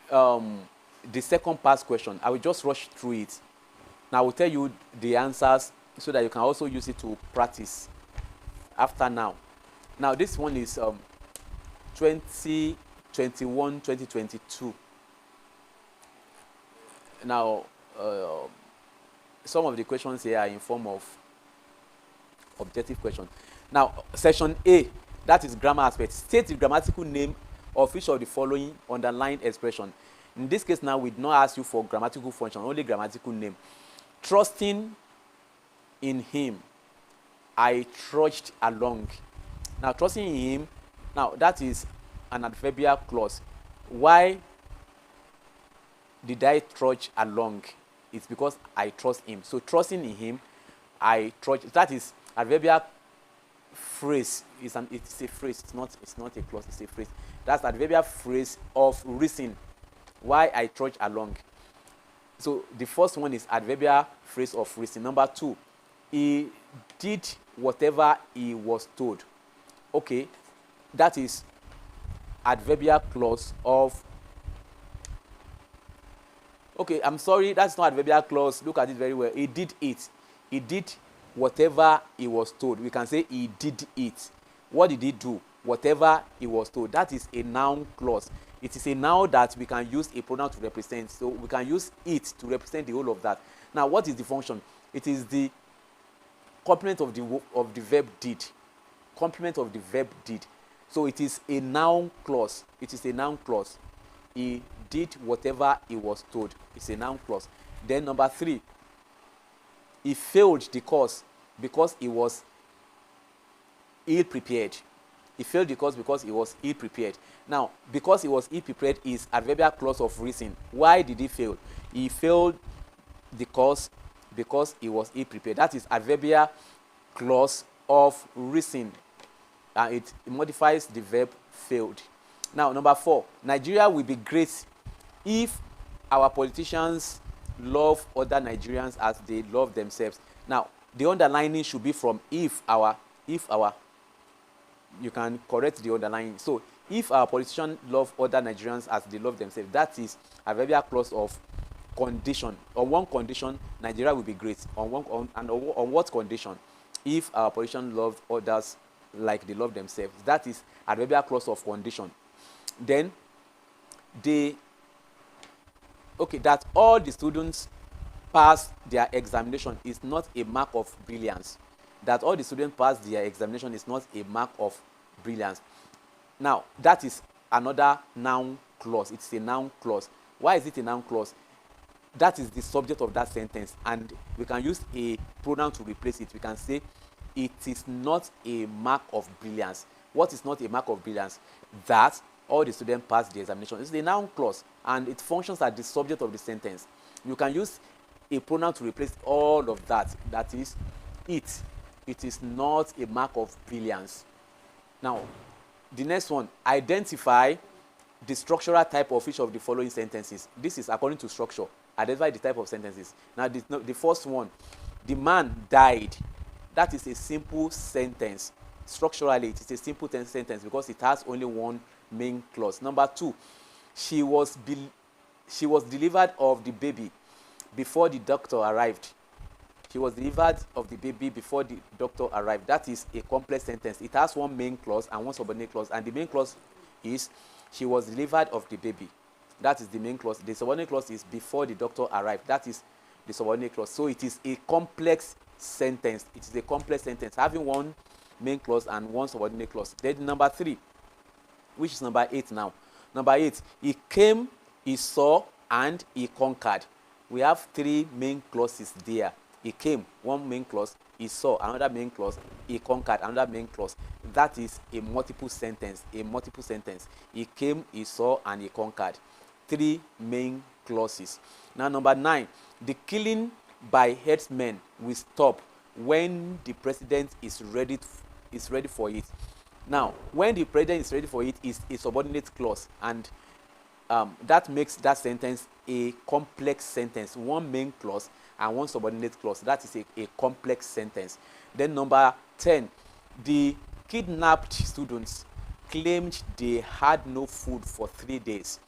the second past question. I will just rush through it. Now, I will tell you the answers so that you can also use it to practice after now. Now, this one is 2021, 2022. Now, some of the questions here are in form of objective questions. Now, section A, that is grammar aspect. State the grammatical name of each of the following underlined expression. In this case now, we do not ask you for grammatical function, only grammatical name. Trusting in him, I trudged along. Now, trusting in him, now that is an adverbial clause. Why did I trudge along? It's because I trust him. So, trusting in him, I trudge. That is adverbial phrase. It's a phrase. It's not a clause. It's a phrase. That's the adverbial phrase of reason. Why I trudge along. So the first one is adverbial phrase of reason. Number two he did whatever he was told. Okay, that is adverbial clause of, okay, I'm sorry, that's not adverbial clause. Look at it very well. He did it. He did whatever he was told. We can say he did it. What did he do? Whatever he was told. That is a noun clause. It is a noun that we can use a pronoun to represent. So we can use it to represent the whole of that. Now, what is the function? It is the complement of the verb did. Complement of the verb did. So it is a noun clause. It is a noun clause. He did whatever he was told. It's a noun clause. Then number 3, he failed the course because he was ill prepared. He failed the course because he was ill prepared. Now, because he was ill prepared is adverbial clause of reason. Why did he fail? He failed the course because he was ill prepared. That is adverbial clause of reason. It modifies the verb failed. Now, number 4, Nigeria will be great if our politicians love other Nigerians as they love themselves. Now, the underlining should be from if our, you can correct the underlining. So, if our politicians love other Nigerians as they love themselves, that is a adverbial clause of condition. On one condition, Nigeria will be great. On what condition? If our politicians love others like they love themselves. That is adverbial clause of condition. Then that all the students pass their examination is not a mark of brilliance. That all the students pass their examination is not a mark of brilliance. Now, that is another noun clause. It's a noun clause. Why is it a noun clause? That is the subject of that sentence, and we can use a pronoun to replace it. We can say, it is not a mark of brilliance. What is not a mark of brilliance? That all the students pass the examination. It's a noun clause, and it functions as the subject of the sentence. You can use a pronoun to replace all of that. That is, it. It is not a mark of brilliance. Now, the next one, identify the structural type of each of the following sentences. This is according to structure. Identify the type of sentences. Now, the first one, the man died. That is a simple sentence. Structurally, it is a simple sentence because it has only one main clause. Number 2, she was delivered of the baby before the doctor arrived. She was delivered of the baby before the doctor arrived. That is a complex sentence. It has one main clause and one subordinate clause. And the main clause is she was delivered of the baby. That is the main clause. The subordinate clause is before the doctor arrived. That is the subordinate clause. So it is a complex sentence. It is a complex sentence having one main clause and one subordinate clause. Then number 3, which is number 8 now. Number 8, he came, he saw, and he conquered. We have 3 main clauses there. He came, one main clause. He saw, another main clause. He conquered, another main clause. That is a multiple sentence. A multiple sentence. He came, he saw, and he conquered. 3 main clauses. Now, number 9, the killing by herdsmen will stop when the president is ready for it. Now, when the president is ready for it is a subordinate clause, and that makes that sentence a complex sentence. One main clause and one subordinate clause. That is a complex sentence. Then number 10, the kidnapped students claimed they had no food for 3 days.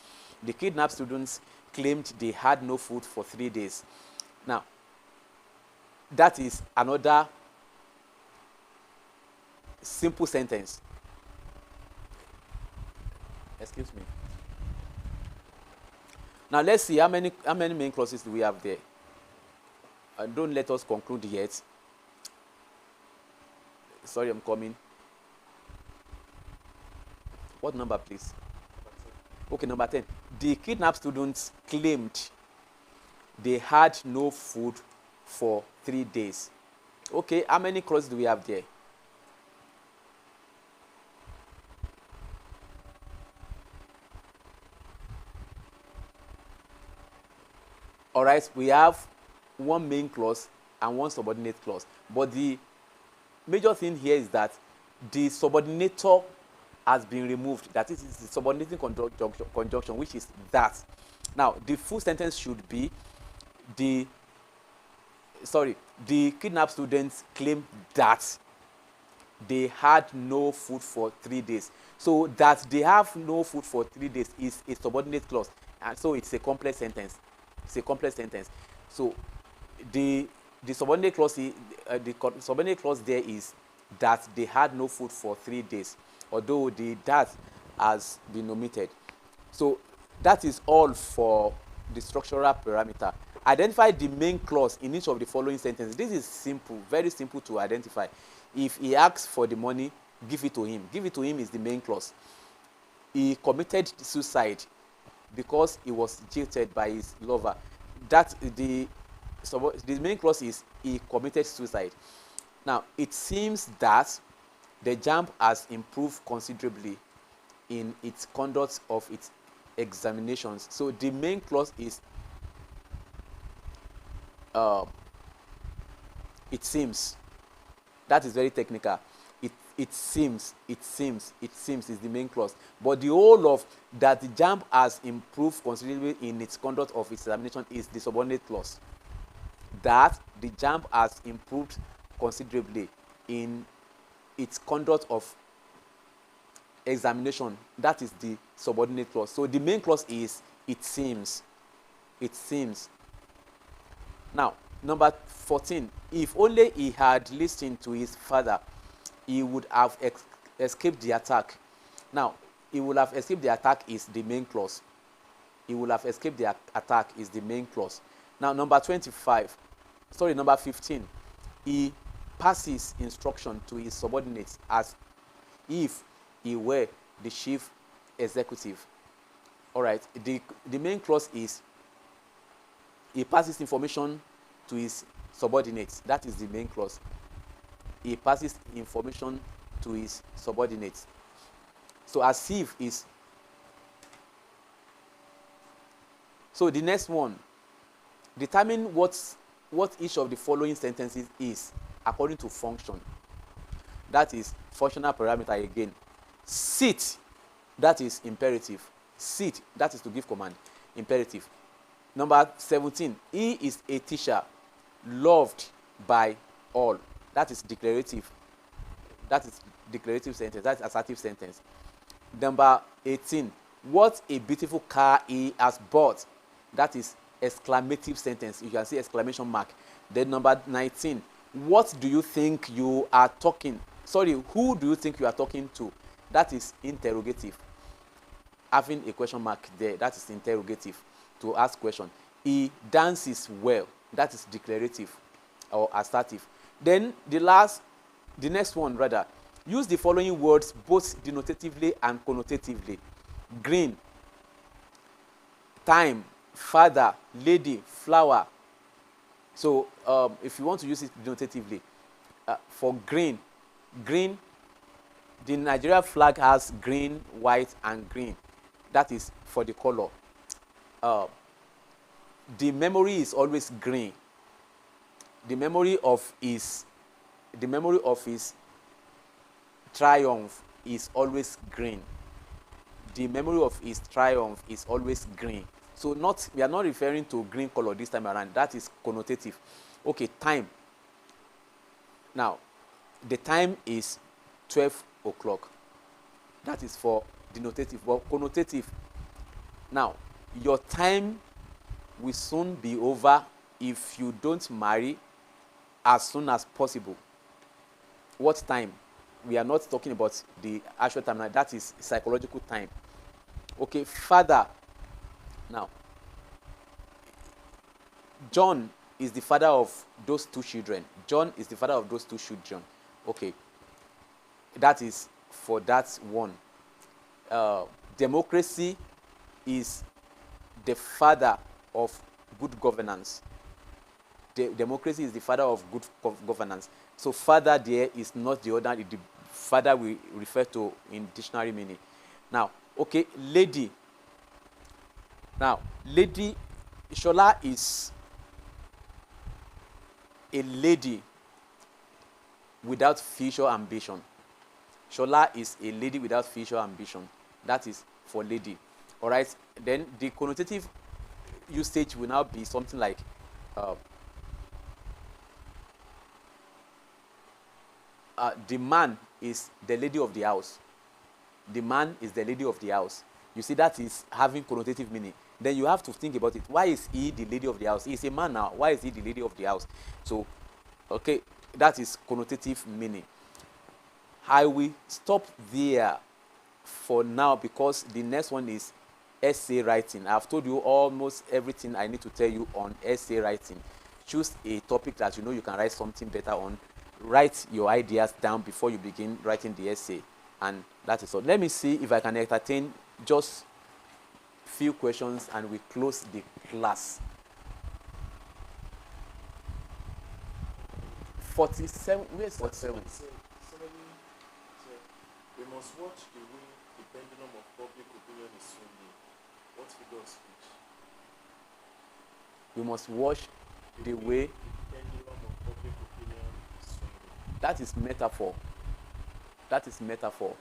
The kidnapped students claimed they had no food for 3 days. Now, that is another simple sentence. Excuse me. Now let's see how many main clauses do we have there. Don't let us conclude yet. Sorry, I'm coming. What number, please? Okay, number 10. The kidnapped students claimed they had no food for 3 days. Okay, how many clauses do we have there? All right, we have one main clause and one subordinate clause. But the major thing here is that the subordinator has been removed. That is the subordinating conjunction, which is that. Now, the full sentence should be the kidnapped students claim that they had no food for 3 days. So that they have no food for 3 days is a subordinate clause, and so it's a complex sentence. It's a complex sentence. So the subordinate clause subordinate clause there is that they had no food for 3 days, although the that has been omitted. So that is all for the structural parameter. Identify the main clause in each of the following sentences. This is simple, very simple to identify. If he asks for the money, give it to him. Give it to him is the main clause. He committed suicide because he was jilted by his lover. That the main clause is he committed suicide. Now, it seems that the JAMB has improved considerably in its conduct of its examinations. So the main clause is it seems. That is very technical. It seems is the main clause. But the whole of that the JAMB has improved considerably in its conduct of its examination is the subordinate clause. That the JAMB has improved considerably in its conduct of examination, that is the subordinate clause. So the main clause is it seems. It seems. Now, number 14, if only he had listened to his father, he would have escaped the attack. Now, he would have escaped the attack is the main clause. He would have escaped the attack is the main clause. Now, number 15, he passes instruction to his subordinates as if he were the chief executive. All right, the main clause is he passes information to his subordinates. That is the main clause. He passes information to his subordinates. So as if is. So the next one, determine what each of the following sentences is according to function. That is functional parameter again. Sit, that is imperative. Sit, that is to give command, imperative. Number 17, he is a teacher loved by all. That is declarative. That is declarative sentence. That is assertive sentence. Number 18, what a beautiful car he has bought. That is exclamative sentence. You can see exclamation mark. Then number 19, what do you think you are talking? Sorry, who do you think you are talking to? That is interrogative. Having a question mark there, that is interrogative, to ask question. He dances well. That is declarative or assertive. Then the next one rather, use the following words both denotatively and connotatively. Green, time, father, lady, flower. So if you want to use it denotatively, for green, the Nigeria flag has green, white, and green. That is for the color. The memory is always green. The memory of his triumph is always green. The memory of his triumph is always green. So we are not referring to green color this time around. That is connotative. Okay, time. Now, the time is 12 o'clock. That is for denotative. But connotative. Now, your time will soon be over if you don't marry as soon as possible. What time? We are not talking about the actual time. Now, that is psychological time. Okay, father. Now, John is the father of those two children. John is the father of those two children. Okay, that is for that one. Democracy is the father of good governance. Democracy is the father of good governance. So father there is not the other, the father we refer to in dictionary meaning. Now, okay, lady. Now, lady, Shola is a lady without future ambition. Shola is a lady without future ambition. That is for lady. All right. Then the connotative usage will now be something like the man is the lady of the house. The man is the lady of the house. You see, that is having connotative meaning. Then you have to think about it. Why is he the lady of the house? He's a man now. Why is he the lady of the house? So, okay, that is connotative meaning. I will stop there for now because the next one is essay writing. I've told you almost everything I need to tell you on essay writing. Choose a topic that you know you can write something better on. Write your ideas down before you begin writing the essay. And that is all. Let me see if I can entertain just few questions and we close the class. 47. Where's 47? We must watch the way the pendulum of public opinion is swinging. What figure of speech? We must watch the way. The pendulum of public opinion is swinging. That is metaphor. That is metaphor.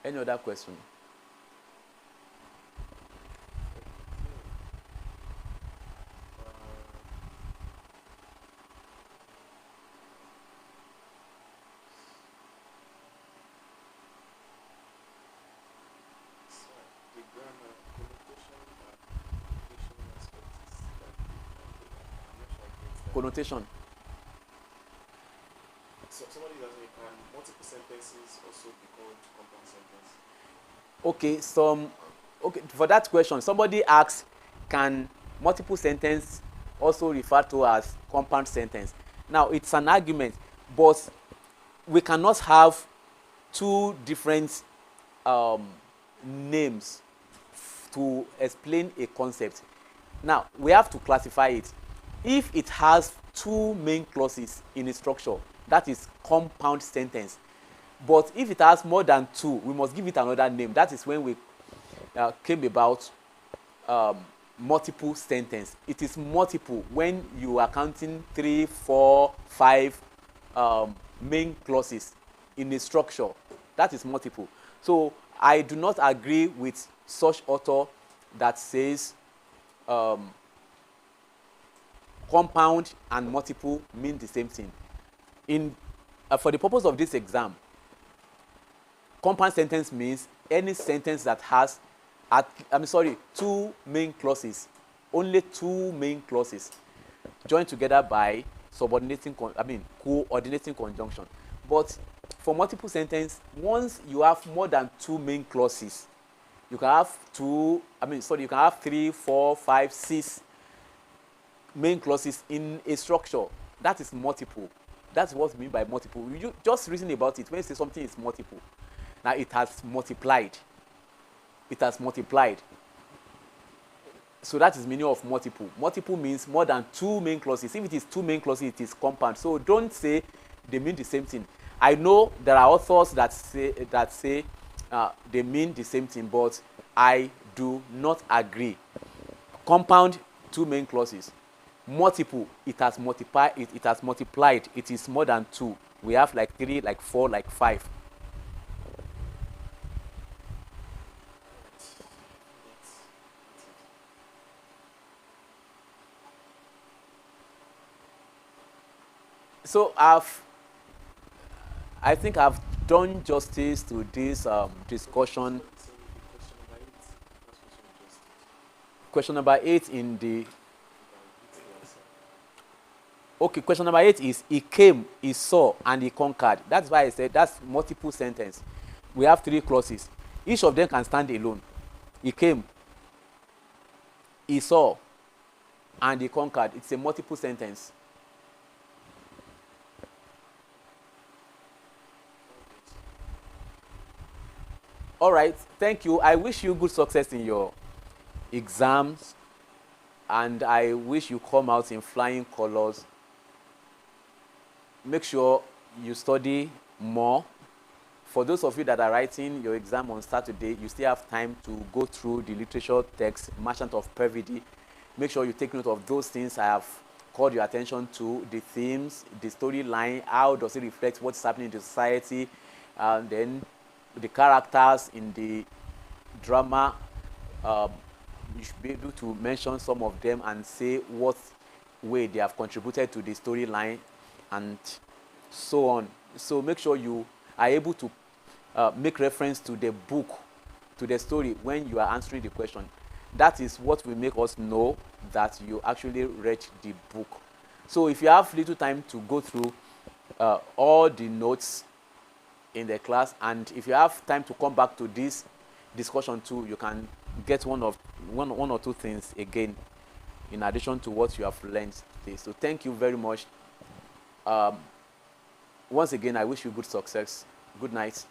Any other question? The grammar, connotation, and application aspects that I'm not sure I get that. Connotation. So somebody is asking, can multiple sentences also be called compound sentence? Okay, for that question, somebody asks, can multiple sentence also refer to as compound sentence? Now, it's an argument, but we cannot have two different names to explain a concept. Now, we have to classify it. If it has two main clauses in a structure, that is compound sentence. But if it has more than two, we must give it another name. That is when we came about multiple sentence. It is multiple when you are counting 3, 4, 5 main clauses in a structure. That is multiple. So I do not agree with such author that says compound and multiple mean the same thing. For the purpose of this exam, compound sentence means any sentence that has, two main clauses, only two main clauses, joined together by coordinating conjunction. But for multiple sentence, once you have more than two main clauses, you can have you can have 3, 4, 5, 6 main clauses in a structure. That is multiple. That's what we mean by multiple. You just reason about it. When you say something is multiple, now it has multiplied. It has multiplied. So that is meaning of multiple. Multiple means more than two main clauses. If it is two main clauses, it is compound. So don't say they mean the same thing. I know there are authors that say they mean the same thing, but I do not agree. Compound, two main clauses. Multiple, it has multiplied. It has multiplied. It is more than two. We have like 3, like 4, like 5. So I think I've done justice to this discussion. Question number 8 in the. Okay, question number 8 is he came, he saw, and he conquered. That's why I said that's multiple sentence. We have 3 clauses. Each of them can stand alone. He came, he saw, and he conquered. It's a multiple sentence. All right, thank you. I wish you good success in your exams, and I wish you come out in flying colors. Make sure you study more. For those of you that are writing your exam on Saturday, you still have time to go through the literature text, Merchant of Perfidy. Make sure you take note of those things I have called your attention to, the themes, the storyline, how does it reflect what's happening in the society, and then the characters in the drama, you should be able to mention some of them and say what way they have contributed to the storyline and so on. So make sure you are able to make reference to the book, to the story when you are answering the question. That is what will make us know that you actually read the book. So if you have little time to go through all the notes in the class, and if you have time to come back to this discussion too, you can get one or two things again in addition to what you have learned today. So thank you very much. Once again, I wish you good success. Good night.